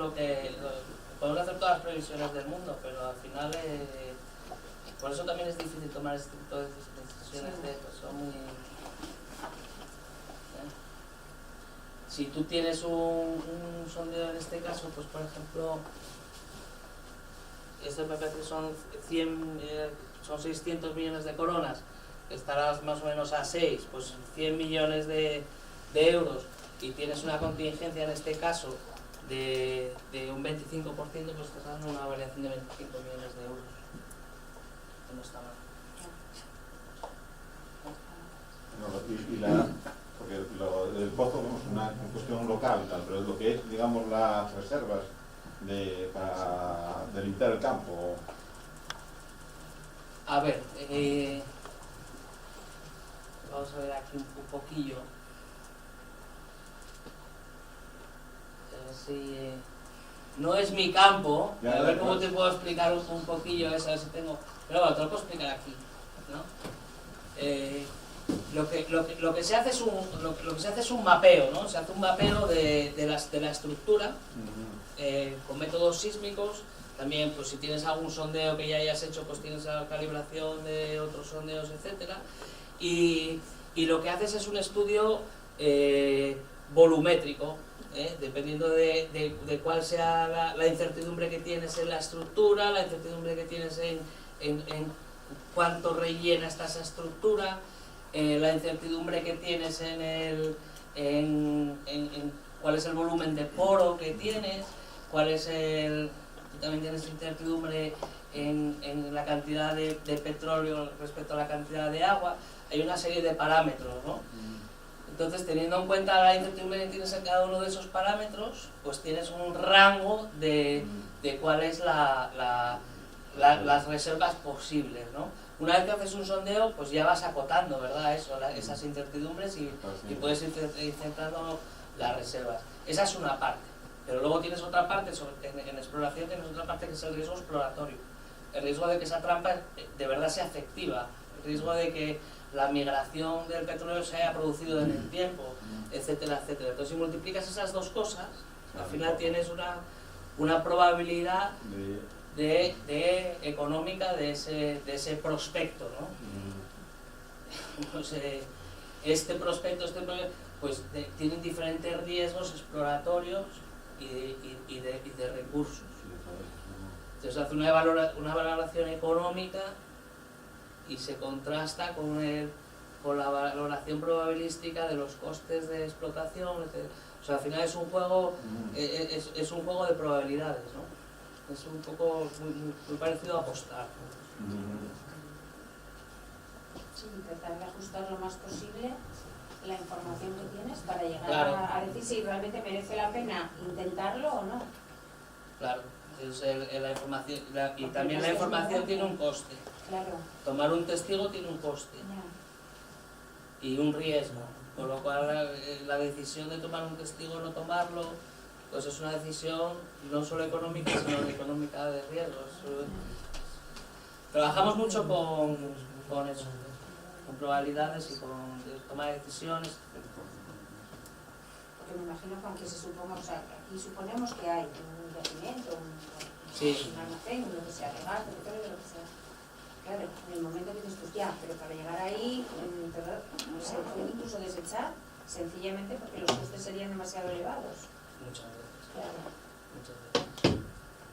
Speaker 3: podemos hacer todas las previsiones del mundo, pero al final, por eso también es difícil tomar este tipo de decisiones, pues son muy... Si tú tienes un sondeo en este caso, pues por ejemplo, este me parece que son 600 millones de coronas, que estarás más o menos a 6, pues 100 millones de euros, y tienes una contingencia en este caso de un 25%, pues estás dando una variación de 25 millones de euros, que no está mal.
Speaker 8: Porque lo del pozo es una cuestión local, tal, pero es lo que es, digamos, las reservas para delimitar el campo.
Speaker 3: A ver, vamos a ver aquí un poquillo. No es mi campo, a ver cómo te puedo explicar un poquillo eso, a ver si tengo... Pero bueno, te lo puedo explicar aquí, ¿no? Lo que se hace es un mapeo, ¿no? Se hace un mapeo de la estructura con métodos sísmicos. También, pues si tienes algún sondeo que ya hayas hecho, pues tienes la calibración de otros sondeos, etcétera. Y y lo que haces es un estudio volumétrico, dependiendo de cuál sea la incertidumbre que tienes en la estructura, la incertidumbre que tienes en cuánto rellena esa estructura, la incertidumbre que tienes en cuál es el volumen de poro que tienes, tú también tienes incertidumbre en la cantidad de petróleo respecto a la cantidad de agua. Hay una serie de parámetros, ¿no? Entonces, teniendo en cuenta la incertidumbre que tienes en cada uno de esos parámetros, pues tienes un rango de cuál es las reservas posibles, ¿no? Una vez que haces un sondeo, pues ya vas acotando, ¿verdad? Esas incertidumbres y puedes ir centrando las reservas. Esa es una parte. Pero luego tienes otra parte, en exploración tienes otra parte que es el riesgo exploratorio. El riesgo de que esa trampa de verdad sea efectiva. El riesgo de que la migración del petróleo se haya producido en el tiempo, etcétera, etcétera. Entonces, si multiplicas esas dos cosas, al final tienes una probabilidad económica de ese prospecto, ¿no? Pues, este prospecto, pues tienen diferentes riesgos exploratorios y de recursos. Entonces hace una valoración económica y se contrasta con la valoración probabilística de los costes de explotación, etc. O sea, al final es un juego, es un juego de probabilidades, ¿no? Es un poco muy parecido a apostar, ¿no?
Speaker 5: Sí, tratar de ajustar lo más posible la información que tienes para llegar
Speaker 3: Claro.
Speaker 5: a decir si realmente merece la pena intentarlo o no.
Speaker 3: Claro, entonces la información, y también la información tiene un coste.
Speaker 5: Claro.
Speaker 3: Tomar un testigo tiene un coste
Speaker 5: Ya.
Speaker 3: y un riesgo, con lo cual la decisión de tomar un testigo o no tomarlo, pues es una decisión no solo económica, sino económica de riesgos. Trabajamos mucho con eso, con probabilidades y con toma de decisiones.
Speaker 5: Porque me imagino que aunque se suponga, o sea, aquí suponemos que hay un yacimiento, un almacén, lo que sea, de gas, de petróleo, lo que sea. Claro, en el momento que dices, pues ya, pero para llegar ahí, se puede incluso desechar, sencillamente porque los costes serían demasiado elevados.
Speaker 3: Muchas veces.
Speaker 5: Claro.
Speaker 3: Muchas veces.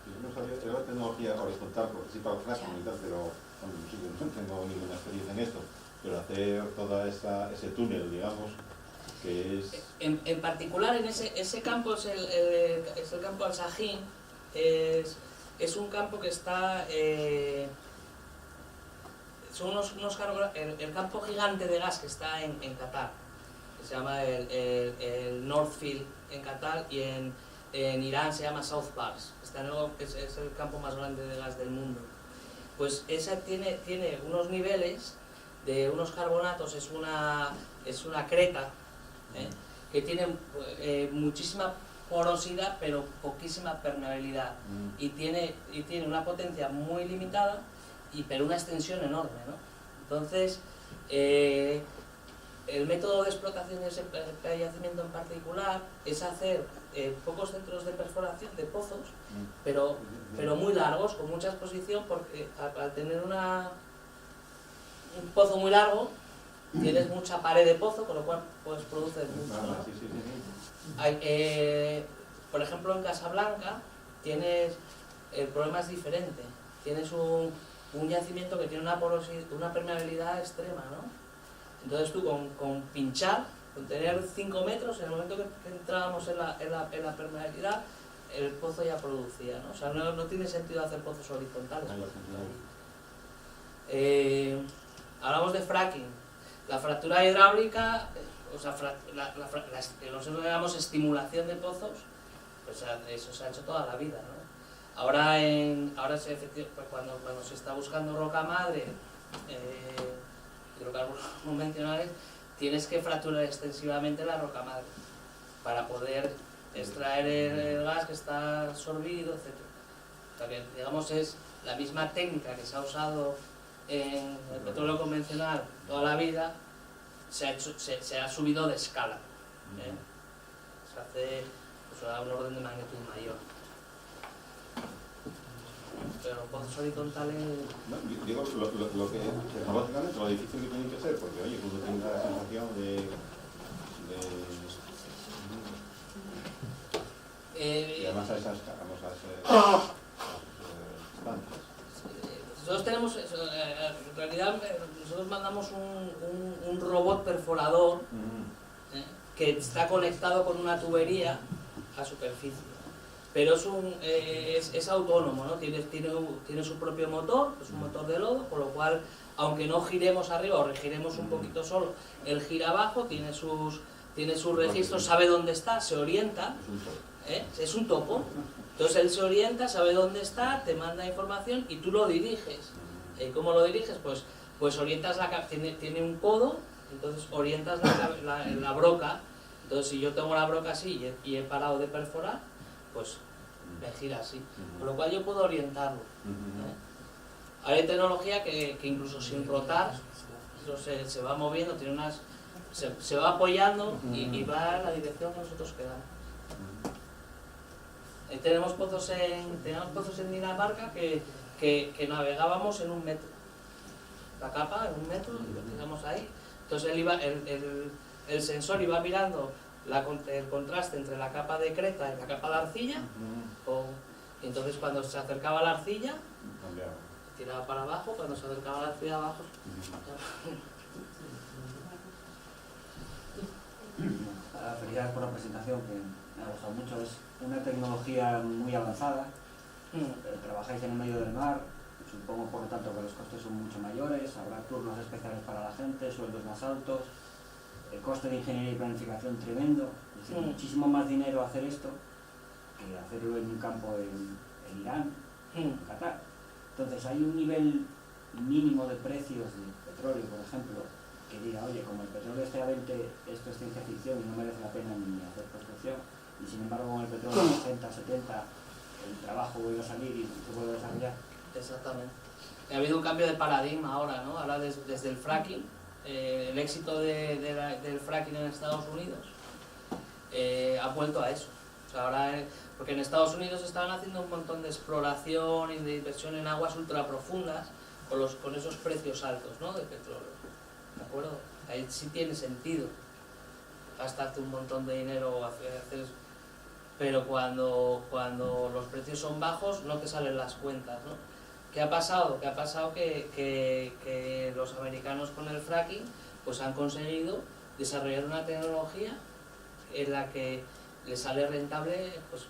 Speaker 8: Yo no sabía, era la tecnología horizontal, porque sí para el fracking y tal, pero bueno, sí, no tengo ninguna experiencia en esto. Pero hacer toda ese túnel, digamos, que es...
Speaker 3: En particular, en ese campo es el campo Al-Sahin, es un campo que está... son el campo gigante de gas que está en Qatar, que se llama el North Field en Qatar, y en Irán se llama South Pars, es el campo más grande de gas del mundo. Pues esa tiene unos niveles de unos carbonatos, es una creta, que tiene muchísima porosidad pero poquísima permeabilidad, y tiene una potencia muy limitada, pero una extensión enorme, ¿no? Entonces, el método de explotación de ese yacimiento en particular es hacer pocos centros de perforación de pozos, pero muy largos, con mucha exposición, porque al tener un pozo muy largo, tienes mucha pared de pozo, con lo cual pues produces mucho, ¿no? Por ejemplo, en Casablanca el problema es diferente. Tienes un yacimiento que tiene una permeabilidad extrema, ¿no? Entonces tú con pinchar, con tener 5 metros, en el momento que entrábamos en la permeabilidad, el pozo ya producía, ¿no? O sea, no tiene sentido hacer pozos horizontales. Hablamos de fracking. La fractura hidráulica, o sea, nosotros llamamos estimulación de pozos, pues eso se ha hecho toda la vida, ¿no? Ahora pues cuando se está buscando roca madre, hidrocarburos convencionales, tienes que fracturar extensivamente la roca madre para poder extraer el gas que está absorbido, etc. O sea que, digamos, es la misma técnica que se ha usado en el petróleo convencional toda la vida, se ha subido de escala, se hace pues, a un orden de magnitud mayor. pero pozos horizontales...
Speaker 8: No, digo lo que tecnológicamente lo difícil que tiene que ser, porque oye, uno tiene la sensación y además a esas estancias.
Speaker 3: Nosotros tenemos, en realidad nosotros mandamos un robot perforador que está conectado con una tubería a superficie, pero es autónomo, ¿no? Tiene su propio motor, es un motor de lodo, con lo cual, aunque no giremos arriba o giremos un poquito solo, él gira abajo, tiene sus registros, sabe dónde está, se orienta, es un topo. Entonces él se orienta, sabe dónde está, te manda información y tú lo diriges. ¿Cómo lo diriges? Pues orientas tiene un codo, entonces orientas la broca. Entonces si yo tengo la broca así y he parado de perforar, pues me gira así. Con lo cual yo puedo orientarlo. Hay tecnología que incluso sin rotar, se va moviendo, se va apoyando y va en la dirección que nosotros queramos. Tenemos pozos en Dinamarca que navegábamos en 1 metro. La capa en 1 metro, y lo tiramos ahí. Entonces el sensor iba mirando el contraste entre la capa de creta y la capa de arcilla. Y entonces cuando se acercaba a la arcilla, tiraba para abajo, cuando se acercaba a la arcilla abajo.
Speaker 9: Felicidades por la presentación, que me ha gustado mucho. Es una tecnología muy avanzada, trabajáis en el medio del mar, supongo por lo tanto que los costes son mucho mayores, habrá turnos especiales para la gente, sueldos más altos, el coste de ingeniería y planificación tremendo, es decir, muchísimo más dinero hacer esto que hacerlo en un campo en Irán, en Qatar. Entonces hay un nivel mínimo de precios de petróleo, por ejemplo, que diga, oye, como el petróleo esté a 20, esto es ciencia ficción y no merece la pena ni hacer prospección, y sin embargo con el petróleo a 60, 70, el trabajo vuelve a salir y se vuelve a desarrollar.
Speaker 3: Exactamente. Ha habido un cambio de paradigma ahora, ¿no? Ahora desde el fracking, el éxito del fracking en Estados Unidos ha vuelto a eso. O sea, ahora, porque en Estados Unidos estaban haciendo un montón de exploración y de inversión en aguas ultraprofundas con esos precios altos, ¿no? De petróleo. ¿De acuerdo? Ahí sí tiene sentido gastarte un montón de dinero pero cuando los precios son bajos no te salen las cuentas, ¿no? ¿Qué ha pasado? Que ha pasado que los americanos con el fracking pues han conseguido desarrollar una tecnología en la que les sale rentable, pues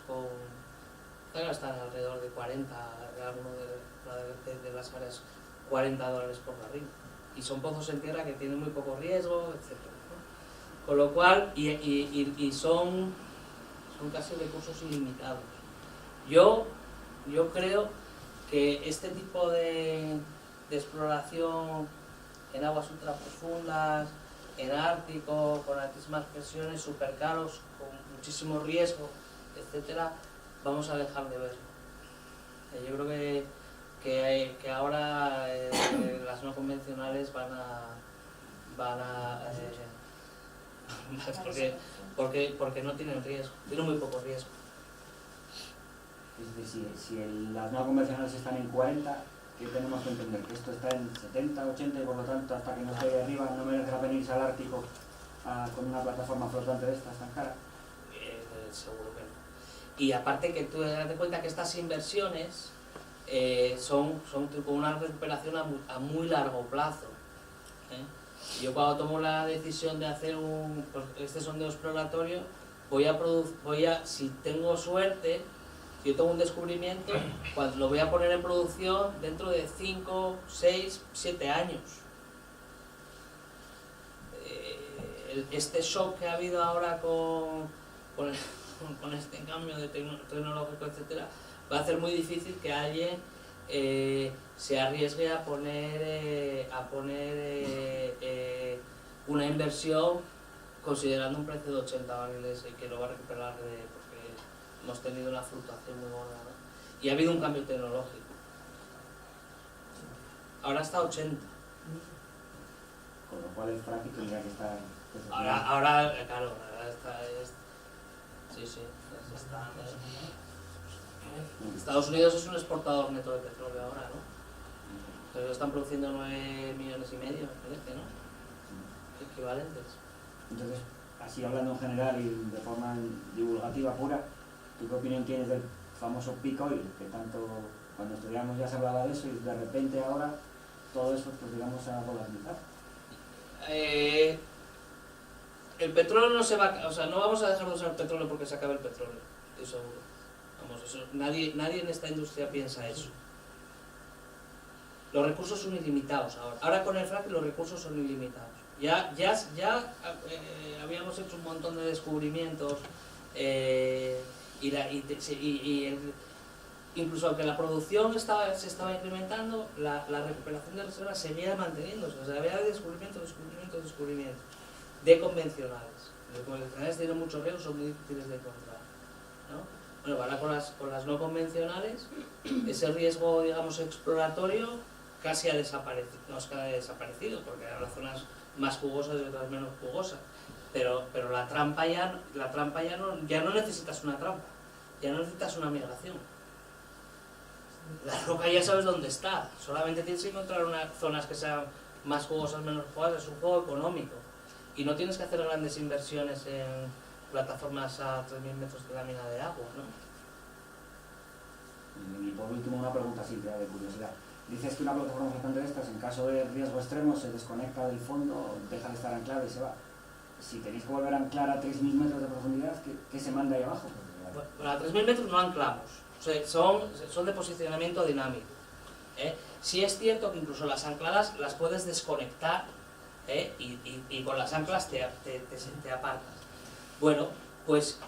Speaker 3: están alrededor de 40, alguno de las áreas, $40 por barril. Y son pozos en tierra que tienen muy poco riesgo, etc. ¿no? Con lo cual, y son casi recursos ilimitados. Yo creo que este tipo de exploración en aguas ultraprofundas, en Ártico, con altísimas presiones, súper caros, con muchísimo riesgo, etcétera, vamos a dejar de verlo. Yo creo que ahora las no convencionales van a porque no tienen riesgo, tienen muy poco riesgo.
Speaker 9: Es decir, si las no convencionales están en 40, ¿qué tenemos que entender? Que esto está en 70, 80 y por lo tanto hasta que no esté ahí arriba no merece la pena irse al Ártico con una plataforma flotante de estas tan cara.
Speaker 3: Seguro que no. Y aparte que tú das cuenta que estas inversiones son tipo una recuperación a muy largo plazo. Yo cuando tomo la decisión de hacer este sondeo exploratorio, si tengo suerte, si yo tengo un descubrimiento, pues lo voy a poner en producción dentro de 5, 6, 7 años. Este shock que ha habido ahora con este cambio de tecnológico, etcétera, va a hacer muy difícil que alguien se arriesgue a poner una inversión considerando un precio de 80 barriles y que lo va a recuperar porque hemos tenido una fluctuación muy gorda, ¿no? Y ha habido un cambio tecnológico. Ahora está a 80.
Speaker 9: Con lo cual el fracking tendría que estar...
Speaker 3: Ahora claro, ahora está... Sí, está... Estados Unidos es un exportador neto de petróleo ahora, ¿no? Pero están produciendo 9,5 millones, me parece, ¿no? Equivalentes.
Speaker 9: Entonces, así hablando en general y de forma divulgativa pura, ¿tú qué opinión tienes del famoso peak oil? Que tanto cuando estudiamos ya se hablaba de eso y de repente ahora todo eso, pues digamos, se va a volatilizar.
Speaker 3: El petróleo no se va, o sea, no vamos a dejar de usar petróleo porque se acabe el petróleo, estoy seguro. Vamos, eso, nadie en esta industria piensa eso. Los recursos son ilimitados ahora. Ahora con el fracking los recursos son ilimitados. Ya habíamos hecho un montón de descubrimientos incluso aunque la producción se estaba incrementando, la recuperación de reservas seguía manteniéndose. O sea, había descubrimientos de convencionales. Los convencionales tienen muchos riesgos, son muy difíciles de encontrar, ¿no? Bueno, ahora con las no convencionales, ese riesgo, digamos, exploratorio casi ha desaparecido. No es que haya desaparecido, porque hay zonas más jugosas y otras menos jugosas. Pero la trampa ya no necesitas una trampa, ya no necesitas una migración. La roca ya sabes dónde está, solamente tienes que encontrar unas zonas que sean más jugosas, menos jugosas. Es un juego económico y no tienes que hacer grandes inversiones en plataformas a 3.000 metros de lámina de agua, ¿no?
Speaker 9: Y por último una pregunta así de curiosidad. Dices que una plataforma flotante de estas, en caso de riesgo extremo, se desconecta del fondo, deja de estar anclada y se va. Si tenéis que volver a anclar a 3.000 metros de profundidad, ¿qué se manda ahí abajo?
Speaker 3: Bueno, a 3.000 metros no anclamos, o sea, son de posicionamiento dinámico. Sí es cierto que incluso las ancladas las puedes desconectar y con las anclas te apartas. Bueno, pues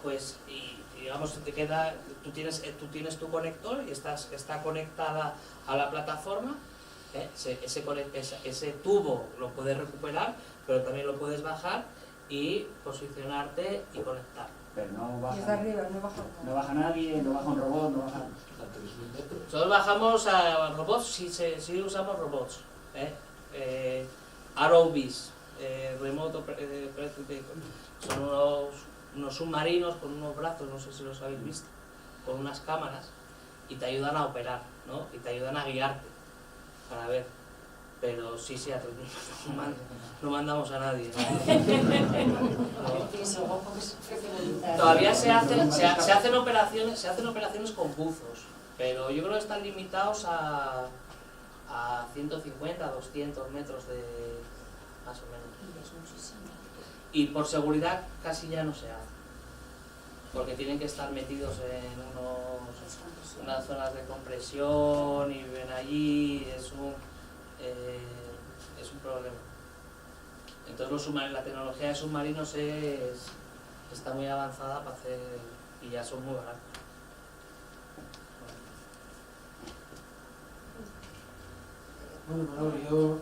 Speaker 3: digamos te queda, tú tienes tu conector y está conectada a la plataforma. Ese tubo lo puedes recuperar, pero también lo puedes bajar y posicionarte y conectar.
Speaker 9: Pero no baja,
Speaker 5: desde arriba,
Speaker 9: no baja nadie, no baja un robot, no baja...
Speaker 3: Nosotros bajamos a robots, sí usamos robots. ROVs, Remote Operating Vehicle. Son unos submarinos con unos brazos, no sé si los habéis visto, con unas cámaras, y te ayudan a operar, ¿no? Y te ayudan a guiarte para ver. Pero sí, a 3.000 no mandamos a nadie, ¿no? Todavía se hacen operaciones con buzos, pero yo creo que están limitados a 150, 200 metros de más o menos. Y por seguridad casi ya no se hace, porque tienen que estar metidos en unas zonas de compresión y viven allí, es un problema. Entonces la tecnología de submarinos está muy avanzada para hacer, y ya son muy baratos.
Speaker 2: Bueno, Manolo, yo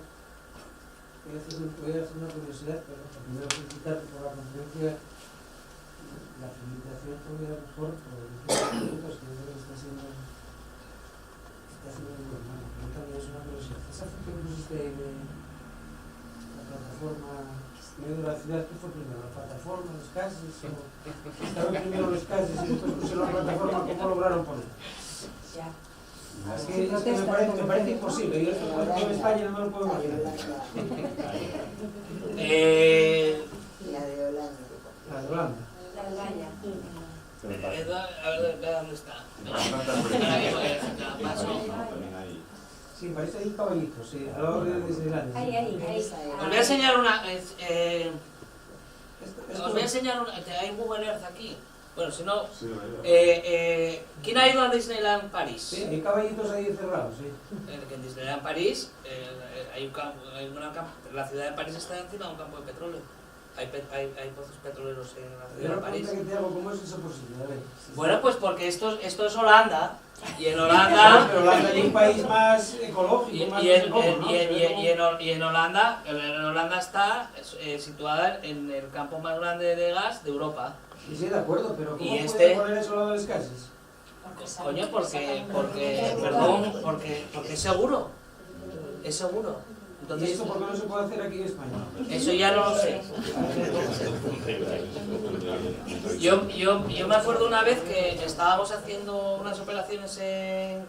Speaker 2: voy a hacer una curiosidad, pero primero felicitarte por la conferencia. La felicitación todavía mejor por los minutos que yo creo que está haciendo muy bueno. Pero también es una curiosidad. Esa foto que pusiste de la plataforma medio de la ciudad, ¿qué fue primero? ¿La plataforma, los cases? ¿Estaban primero los cases y después pusieron la plataforma? ¿Cómo lograron poner?
Speaker 5: Ya.
Speaker 2: Es que me parece imposible. Yo esto en España no me lo puedo imaginar.
Speaker 1: La de Holanda.
Speaker 2: La de Holanda.
Speaker 5: La Albaya.
Speaker 3: A ver, ¿dónde está?
Speaker 2: Sí, parece ahí un caballito, sí, al lado de Disneyland.
Speaker 5: Ahí.
Speaker 3: Os voy a enseñar una... hay Google Earth aquí. Bueno, si no... ¿Quién ha ido a Disneyland París?
Speaker 2: Sí, hay caballitos ahí cerrados, sí.
Speaker 3: En Disneyland París hay un campo, la ciudad de París está encima de un campo de petróleo. Hay pozos petroleros en la ciudad de París.
Speaker 2: Que te hago, ¿cómo es eso posible? A ver.
Speaker 3: Bueno, pues porque esto es Holanda. Y en Holanda...
Speaker 2: Pero Holanda es un país más ecológico, más
Speaker 3: y en Holanda está situada en el campo más grande de gas de Europa.
Speaker 2: Sí, de acuerdo, pero ¿cómo puede poner eso al lado de los cases?
Speaker 3: Coño, porque es seguro. Es seguro. Entonces,
Speaker 2: ¿y eso por qué no se puede hacer aquí en España?
Speaker 3: Eso ya no lo sé. Yo me acuerdo una vez que estábamos haciendo unas operaciones en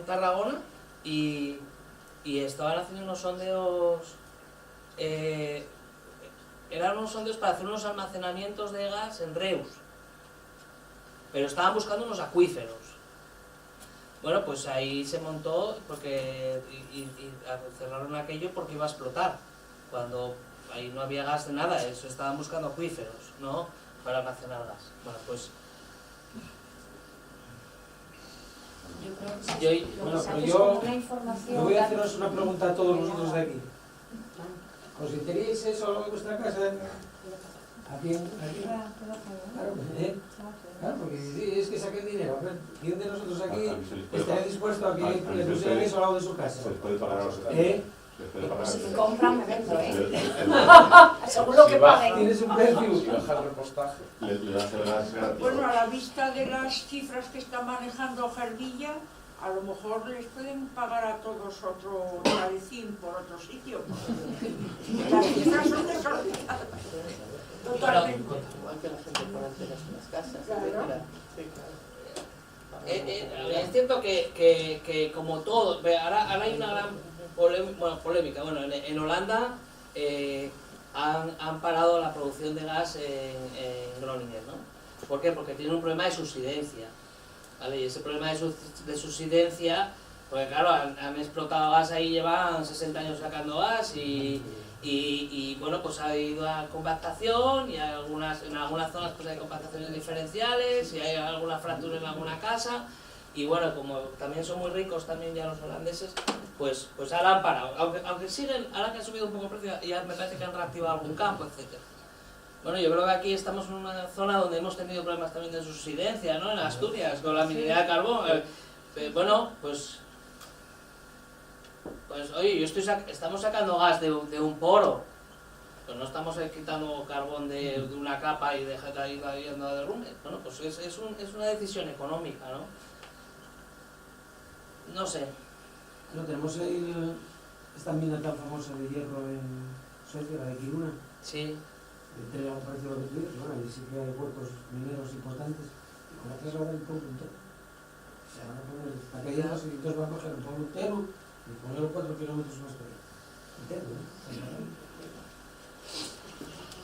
Speaker 3: Tarragona y estaban haciendo unos sondeos, eran unos sondeos para hacer unos almacenamientos de gas en Reus, pero estaban buscando unos acuíferos. Bueno, pues ahí se montó porque y cerraron aquello porque iba a explotar, cuando ahí no había gas de nada, eso estaban buscando acuíferos, ¿no?, para almacenar gas. Bueno, pues
Speaker 5: Yo creo que
Speaker 3: yo,
Speaker 5: lo
Speaker 2: bueno,
Speaker 5: que se
Speaker 2: pero
Speaker 5: hace es
Speaker 2: yo
Speaker 5: como una información.
Speaker 2: me voy a haceros una pregunta a todos vosotros de aquí. ¿Os enteréis eso en vuestra casa? Aquí. Claro, claro, porque sí, es que saquen dinero. ¿Quién de nosotros aquí estaría dispuesto a que le pusieran eso al lado de su casa?
Speaker 8: Se les puede pagar a los
Speaker 5: Si compran, me vendo, según lo que paguen.
Speaker 2: Tienes un precio.
Speaker 6: Y bajar el repostaje.
Speaker 8: le das el gas gratis.
Speaker 10: Bueno, a la vista de las cifras que está manejando Jardilla, a lo mejor les pueden pagar a todos otro travesín por otro sitio. Las cifras son desorbitadas. Totalmente.
Speaker 4: Igual que la gente por antenas en las casas.
Speaker 10: Claro.
Speaker 4: Sí, claro.
Speaker 3: es cierto que como todo, ahora hay una gran polémica. Bueno, en Holanda han parado la producción de gas en Groningen, ¿no? ¿Por qué? Porque tienen un problema de subsidencia, ¿vale? Y ese problema de subsidencia, porque claro, han explotado gas ahí, llevan 60 años sacando gas y bueno, pues ha ido a compactación y en algunas zonas pues hay compactaciones diferenciales y hay alguna fractura en alguna casa. Y bueno, como también son muy ricos también ya los holandeses, pues ahora han parado. Aunque siguen, ahora que ha subido un poco el precio, ya me parece que han reactivado algún campo, etc. Bueno, yo creo que aquí estamos en una zona donde hemos tenido problemas también de subsidencia, ¿no? En Asturias, con la minería de carbón. Bueno, pues oye, estamos sacando gas de un poro. Pues no estamos quitando carbón de una capa y dejando ahí yendo a derrumbe. Bueno, pues es una decisión económica, ¿no? No sé.
Speaker 2: No, tenemos ahí esta mina tan famosa de hierro en Suecia, la de Kiruna.
Speaker 3: Sí.
Speaker 2: Entre algo parecido a lo que tú dices, bueno, y sí que hay huecos mineros importantes. Y con la trasladar el pueblo entero. Se van a poner aquellas y entonces van a coger el pueblo entero y ponerlo 4 kilómetros más por ahí. Entero, ¿no?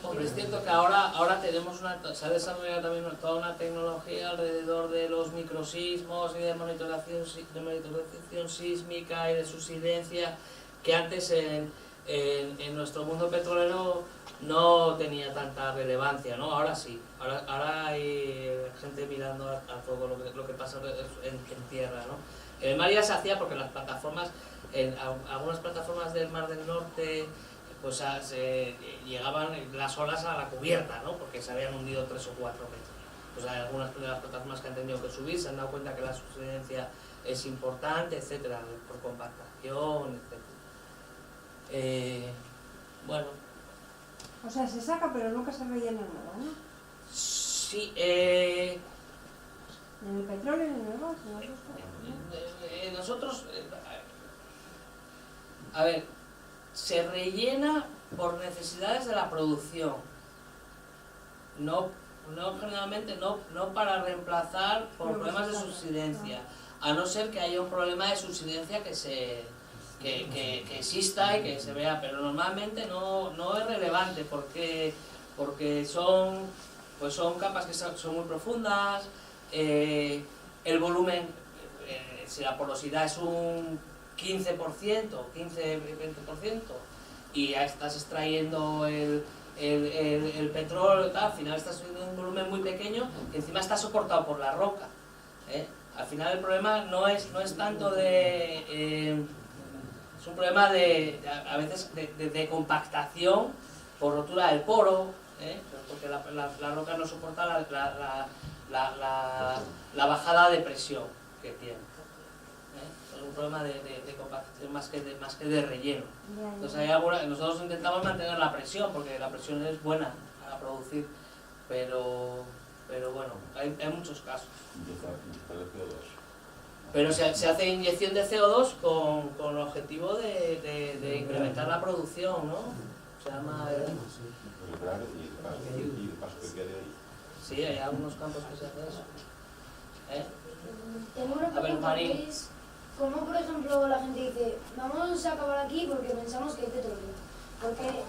Speaker 3: Hombre, es cierto que ahora tenemos se ha desarrollado también toda una tecnología alrededor de los microsismos y de monitorización sísmica y de subsidencia que antes en nuestro mundo petrolero no tenía tanta relevancia, ¿no? Ahora sí, ahora hay gente mirando a todo lo que pasa en tierra, ¿no? En el mar ya se hacía porque las plataformas, algunas plataformas del Mar del Norte, pues llegaban las olas a la cubierta, ¿no? Porque se habían hundido 3 o 4 metros. Pues hay algunas de las plataformas que han tenido que subir, se han dado cuenta que la subsidencia es importante, etcétera, por compactación, etcétera. Bueno.
Speaker 11: O sea, se saca pero nunca se rellena nada, ¿no?
Speaker 3: Sí,
Speaker 11: Ni en el petróleo ni en el gas, en las dos cosas, ¿no?
Speaker 3: nosotros, a ver, se rellena por necesidades de la producción, no generalmente no para reemplazar por problemas de subsidencia, a no ser que haya un problema de subsidencia que exista y que se vea, pero normalmente no es relevante porque son capas que son muy profundas, el volumen, si la porosidad es un 15%, 15-20%, y ya estás extrayendo el petróleo, tal, al final estás subiendo un volumen muy pequeño que encima está soportado por la roca, ¿eh? Al final el problema no es tanto de... es un problema a veces de compactación por rotura del poro, porque la roca no soporta la bajada de presión que tiene. Es un problema de compactación más que de relleno. Entonces nosotros intentamos mantener la presión, porque la presión es buena para producir, pero bueno, hay muchos casos. Pero se hace inyección de CO2 con el objetivo de incrementar la producción, ¿no? Se llama... Sí, hay algunos campos que se hace eso.
Speaker 12: Tengo una pregunta, que es, ¿cómo por ejemplo la gente dice, vamos a acabar aquí porque pensamos que hay petróleo? Porque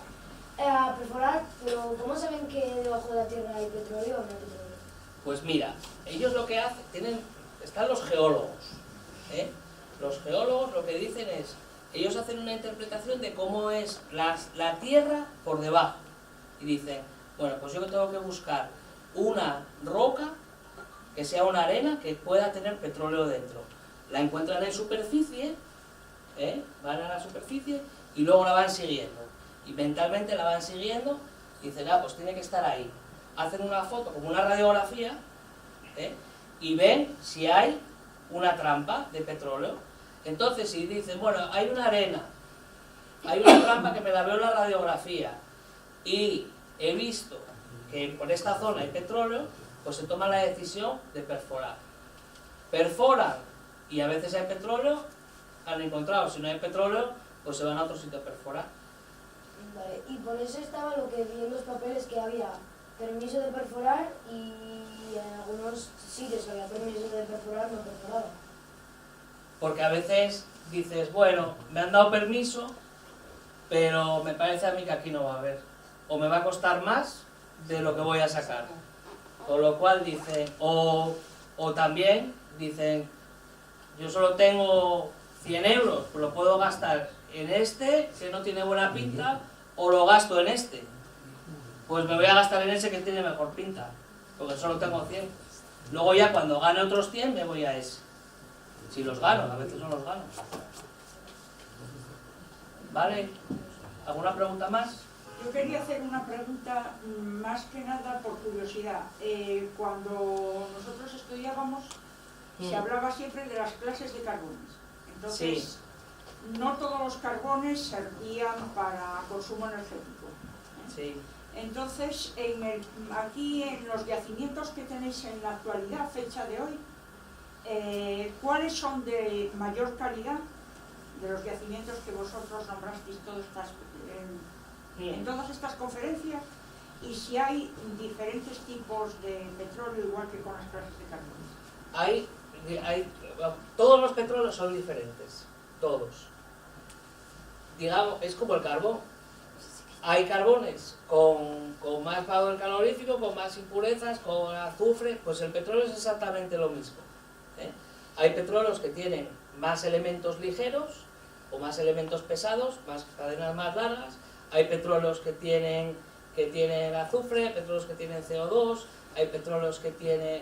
Speaker 12: a perforar, pero ¿cómo saben que debajo de la tierra hay petróleo o no hay petróleo?
Speaker 3: Pues mira, ellos lo que hacen, están los geólogos, Los geólogos lo que dicen es, ellos hacen una interpretación de cómo es la tierra por debajo. Y dicen, bueno, pues yo tengo que buscar una roca que sea una arena que pueda tener petróleo dentro. La encuentran en superficie, van a la superficie y luego la van siguiendo. Y mentalmente la van siguiendo y dicen, pues tiene que estar ahí. Hacen una foto, como una radiografía, y ven si hay una trampa de petróleo. Entonces, si dicen, bueno, hay una arena, hay una trampa que me la veo en la radiografía y he visto que por esta zona hay petróleo, pues se toma la decisión de perforar. Perforan y a veces hay petróleo, han encontrado, si no hay petróleo, pues se van a otro sitio a perforar.
Speaker 12: Vale, y por eso estaba lo que vi en los papeles, que había permiso de perforar y en algunos sitios que había permiso de perforar, no perforaba.
Speaker 3: Porque a veces dices, bueno, me han dado permiso, pero me parece a mí que aquí no va a haber. O me va a costar más de lo que voy a sacar. Con lo cual dicen, o también dicen, yo solo tengo 100 euros, pues lo puedo gastar en este, que no tiene buena pinta, o lo gasto en este. Pues me voy a gastar en ese que tiene mejor pinta, porque solo tengo 100. Luego ya cuando gane otros 100 me voy a ese. Si los gano, a veces no los gano. ¿Vale? ¿Alguna pregunta más?
Speaker 10: Yo quería hacer una pregunta más que nada por curiosidad. Cuando nosotros estudiábamos, se hablaba siempre de las clases de carbones. Entonces, no todos los carbones servían para consumo energético.
Speaker 3: Sí.
Speaker 10: Entonces, aquí en los yacimientos que tenéis en la actualidad, fecha de hoy, ¿cuáles son de mayor calidad de los yacimientos que vosotros nombrasteis en todas estas conferencias? Y si hay diferentes tipos de petróleo igual que con las clases de carbones.
Speaker 3: Todos los petróleos son diferentes, todos. Digamos, es como el carbón. Hay carbones con más valor calorífico, con más impurezas, con azufre, pues el petróleo es exactamente lo mismo. Hay petróleos que tienen más elementos ligeros o más elementos pesados, más cadenas más largas. Hay petróleos que tienen azufre, petróleos que tienen CO2, hay petróleos que tienen...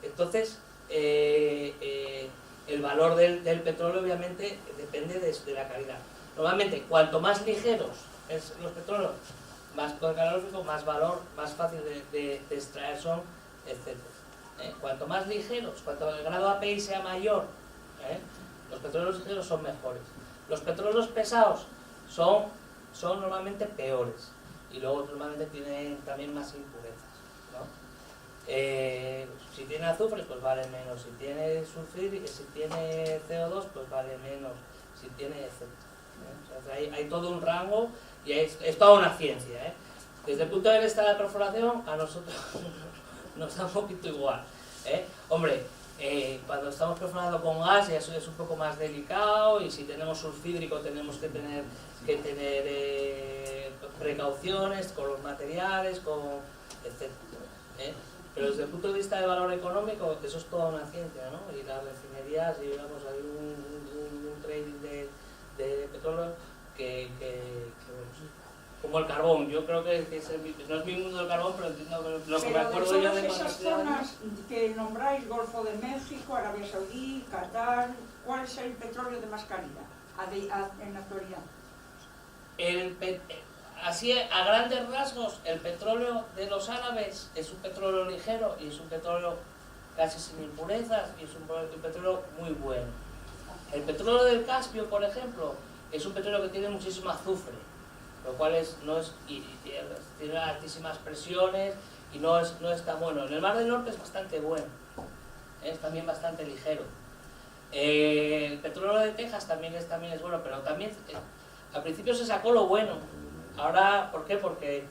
Speaker 3: Entonces, el valor del petróleo obviamente depende de la calidad. Normalmente, cuanto más ligeros es los petróleos, más calorífico, más valor, más fácil de extraer son, etc. Cuanto más ligeros, cuanto el grado API sea mayor, los petróleos ligeros son mejores. Los petróleos pesados son normalmente peores y luego normalmente tienen también más impurezas, ¿no? Si tiene azufre, pues vale menos. Si tiene sulfuro, si tiene CO2, pues vale menos. Si tiene etc. O sea, hay todo un rango y es toda una ciencia. Desde el punto de vista de la perforación, a nosotros nos da un poquito igual. Hombre, cuando estamos perforando con gas ya eso es un poco más delicado, y si tenemos sulfídrico tenemos que tener precauciones con los materiales, etc. Pero desde el punto de vista de valor económico, eso es toda una ciencia, ¿no? Y las refinerías, y digamos, hay un trading de petróleo que bueno, como el carbón. Yo creo que no es mi mundo del carbón, pero entiendo lo que me acuerdo yo de
Speaker 10: esas zonas que nombráis, Golfo de México, Arabia Saudí, Qatar, ¿cuál es el petróleo de más calidad en la actualidad?
Speaker 3: Así, a grandes rasgos, el petróleo de los árabes es un petróleo ligero y es un petróleo casi sin impurezas y es un petróleo muy bueno. El petróleo del Caspio, por ejemplo, es un petróleo que tiene muchísimo azufre, lo cual tiene altísimas presiones y no es tan bueno. En el Mar del Norte es bastante bueno, es también bastante ligero. El petróleo de Texas también es bueno, pero también al principio se sacó lo bueno. Ahora, ¿por qué? Porque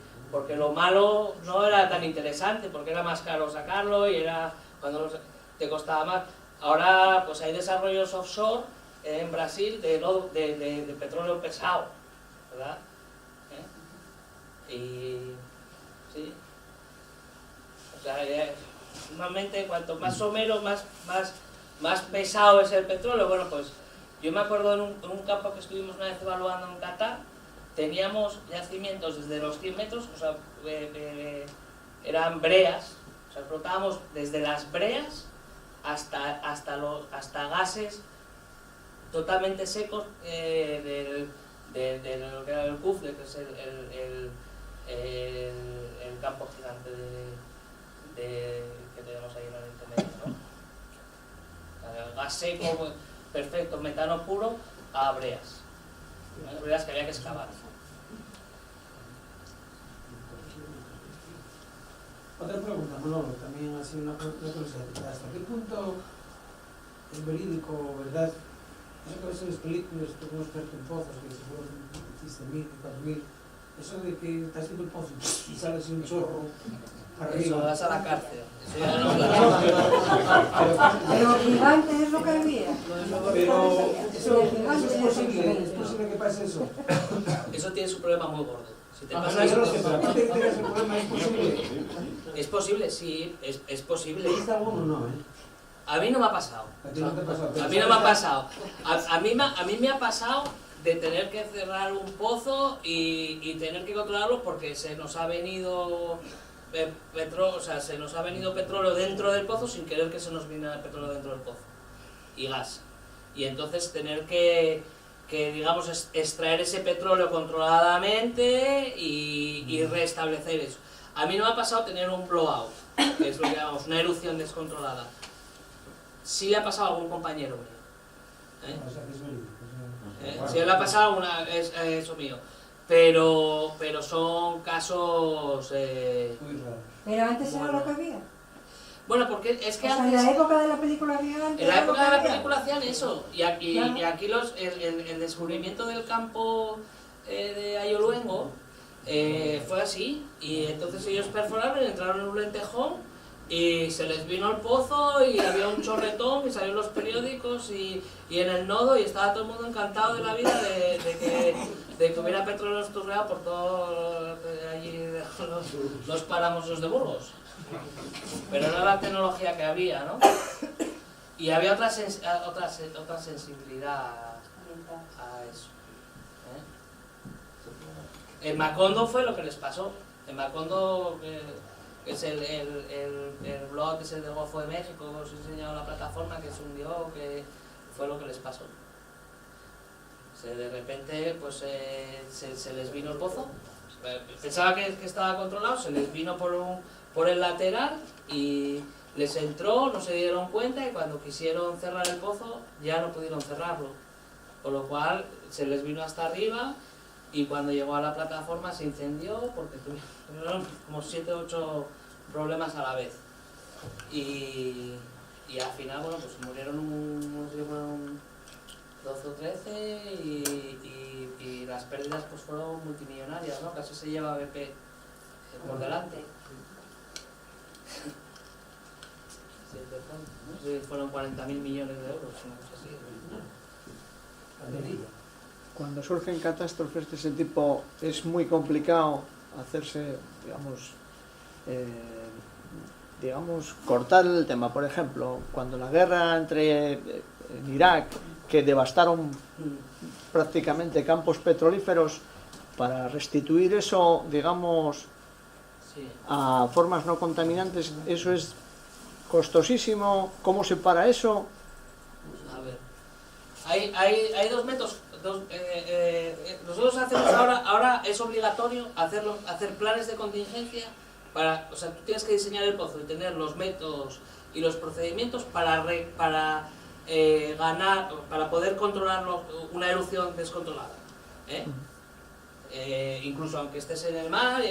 Speaker 3: lo malo no era tan interesante, porque era más caro sacarlo y era cuando te costaba más. Ahora pues hay desarrollos offshore en Brasil de petróleo pesado, ¿verdad? Y sí, o sea, normalmente cuanto más somero, más pesado es el petróleo. Bueno, pues yo me acuerdo en un campo que estuvimos una vez evaluando en Qatar, teníamos yacimientos desde los 100 metros, o sea, eran breas, o sea, explotábamos desde las breas hasta gases totalmente secos de lo que era el CUF, que es el campo gigante que tenemos ahí en el internet, ¿no? El gas seco, perfecto, metano puro, a breas. Breas que había que excavar.
Speaker 2: Otra pregunta, Manolo, también ha sido una curiosidad. ¿Hasta qué punto es verídico, verdad? Eso que ves en las películas, tú como experto en pozos, que seguro que hiciste 1000, 4000, eso de que estás haciendo el pozo y sales un chorro arriba.
Speaker 3: Eso, vas a la cárcel.
Speaker 11: Pero gigante es lo que había.
Speaker 2: Pero eso es posible que pase eso.
Speaker 3: Eso tiene su problema muy gordo. Si te pasa
Speaker 2: Yo
Speaker 3: eso,
Speaker 2: no sé, pero aparte de que tengas el problema, ¿es posible?
Speaker 3: es posible, sí, es posible.
Speaker 2: ¿Le dice alguno o no,
Speaker 3: A mí no me ha pasado.
Speaker 2: ¿A ti no te ha pasado?
Speaker 3: A mí no me ha pasado. A mí me ha pasado de tener que cerrar un pozo y tener que controlarlo porque se nos ha venido se nos ha venido petróleo dentro del pozo sin querer que se nos viniera el petróleo dentro del pozo y gas. Y entonces tener que digamos extraer ese petróleo controladamente y restablecer eso. A mí no me ha pasado tener un blowout, que es lo que llamamos una erupción descontrolada. Sí le ha pasado a algún compañero mío.
Speaker 2: O sea, que es verídico.
Speaker 3: Sí le ha pasado eso mío. Pero son casos
Speaker 2: muy raros.
Speaker 11: Pero antes era lo que había.
Speaker 3: Bueno, porque es que
Speaker 11: O sea,
Speaker 3: antes...
Speaker 11: en la época de la película había antes.
Speaker 3: En la época de la
Speaker 11: era lo que
Speaker 3: película hacían eso. Y aquí el descubrimiento del campo de Ayoluengo fue así. Y entonces ellos perforaron, entraron en un lentejón y se les vino el pozo y había un chorretón y salieron los periódicos y en el nodo y estaba todo el mundo encantado de la vida de que hubiera petróleo esturreado por todo allí los páramos de Burgos. Pero era la tecnología que había, ¿no? Y había otra sensibilidad a eso. En Macondo fue lo que les pasó. En Macondo, que es el blog, que es el del Golfo de México, os he enseñado la plataforma que se hundió, que fue lo que les pasó. De repente pues se les vino el pozo. Pensaba que estaba controlado, se les vino por el lateral y les entró, no se dieron cuenta y cuando quisieron cerrar el pozo ya no pudieron cerrarlo. Con lo cual se les vino hasta arriba y cuando llegó a la plataforma se incendió porque tuvieron como 7 o 8 problemas a la vez. Y al final, bueno, pues murieron unos 12 o 13 y las pérdidas pues fueron multimillonarias, ¿no? Casi se lleva BP por delante. Sí, fueron 40.000 millones de euros, una cosa así.
Speaker 13: Cuando surgen catástrofes de ese tipo es muy complicado hacerse, digamos, cortar el tema. Por ejemplo, cuando la guerra en Irak, que devastaron prácticamente campos petrolíferos, para restituir eso, digamos, a formas no contaminantes, eso es costosísimo. ¿Cómo se para eso?
Speaker 3: A ver, hay dos métodos. Nosotros hacemos ahora es obligatorio hacer planes de contingencia o sea, tú tienes que diseñar el pozo y tener los métodos y los procedimientos para poder controlar una erupción descontrolada. Incluso aunque estés en el mar,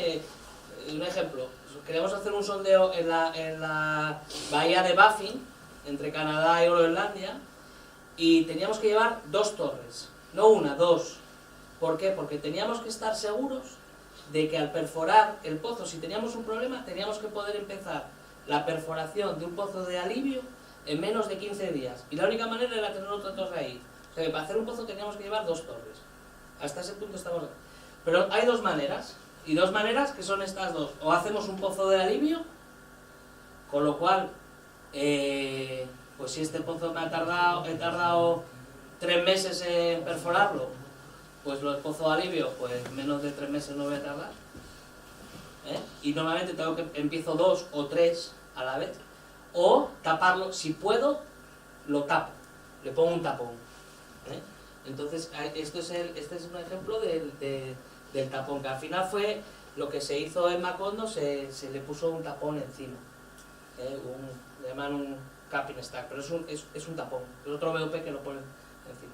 Speaker 3: un ejemplo, queremos hacer un sondeo en la bahía de Baffin, entre Canadá y Groenlandia, y teníamos que llevar 2 torres, no una, 2. ¿Por qué? Porque teníamos que estar seguros de que al perforar el pozo, si teníamos un problema, teníamos que poder empezar la perforación de un pozo de alivio en menos de 15 días. Y la única manera era tener otra torre ahí. O sea que para hacer un pozo teníamos que llevar 2 torres. Hasta ese punto estamos... Pero hay 2 maneras, y 2 maneras que son estas 2. O hacemos un pozo de alivio, con lo cual, pues si este pozo he tardado 3 meses en perforarlo, pues el pozo de alivio, pues menos de 3 meses no voy a tardar. Y normalmente empiezo 2 o 3 a la vez. O taparlo, si puedo, lo tapo, le pongo un tapón. Entonces, este es un ejemplo del tapón, que al final fue lo que se hizo en Macondo, se le puso un tapón encima. Le llaman un capping stack, pero es un tapón. Es otro BOP que lo ponen encima.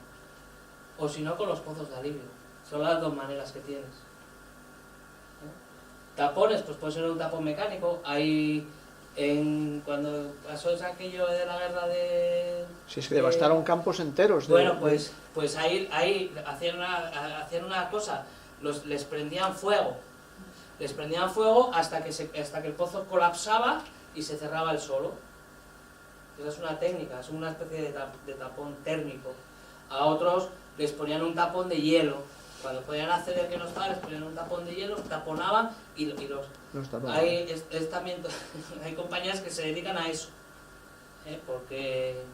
Speaker 3: O si no, con los pozos de alivio. Son las 2 maneras que tienes. Tapones, pues puede ser un tapón mecánico. Cuando pasó aquello de la guerra de...
Speaker 13: Si es que devastaron campos enteros.
Speaker 3: Bueno, pues ahí hacían una cosa, les prendían fuego. Les prendían fuego hasta que el pozo colapsaba y se cerraba el solo. Esa es una técnica, es una especie de tapón térmico. A otros les ponían un tapón de hielo. Cuando podían acceder que no estaba, les ponían un tapón de hielo, taponaban y los taponaban. Hay compañías que se dedican a eso. Porque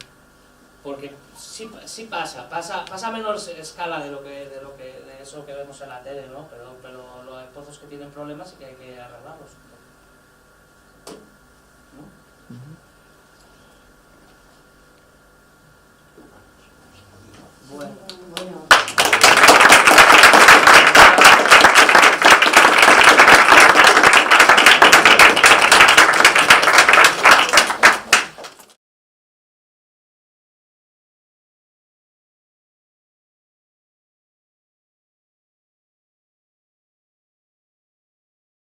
Speaker 3: sí pasa a menor escala de eso que vemos en la tele, ¿no? Pero los pozos que tienen problemas sí que hay que arreglarlos, ¿no?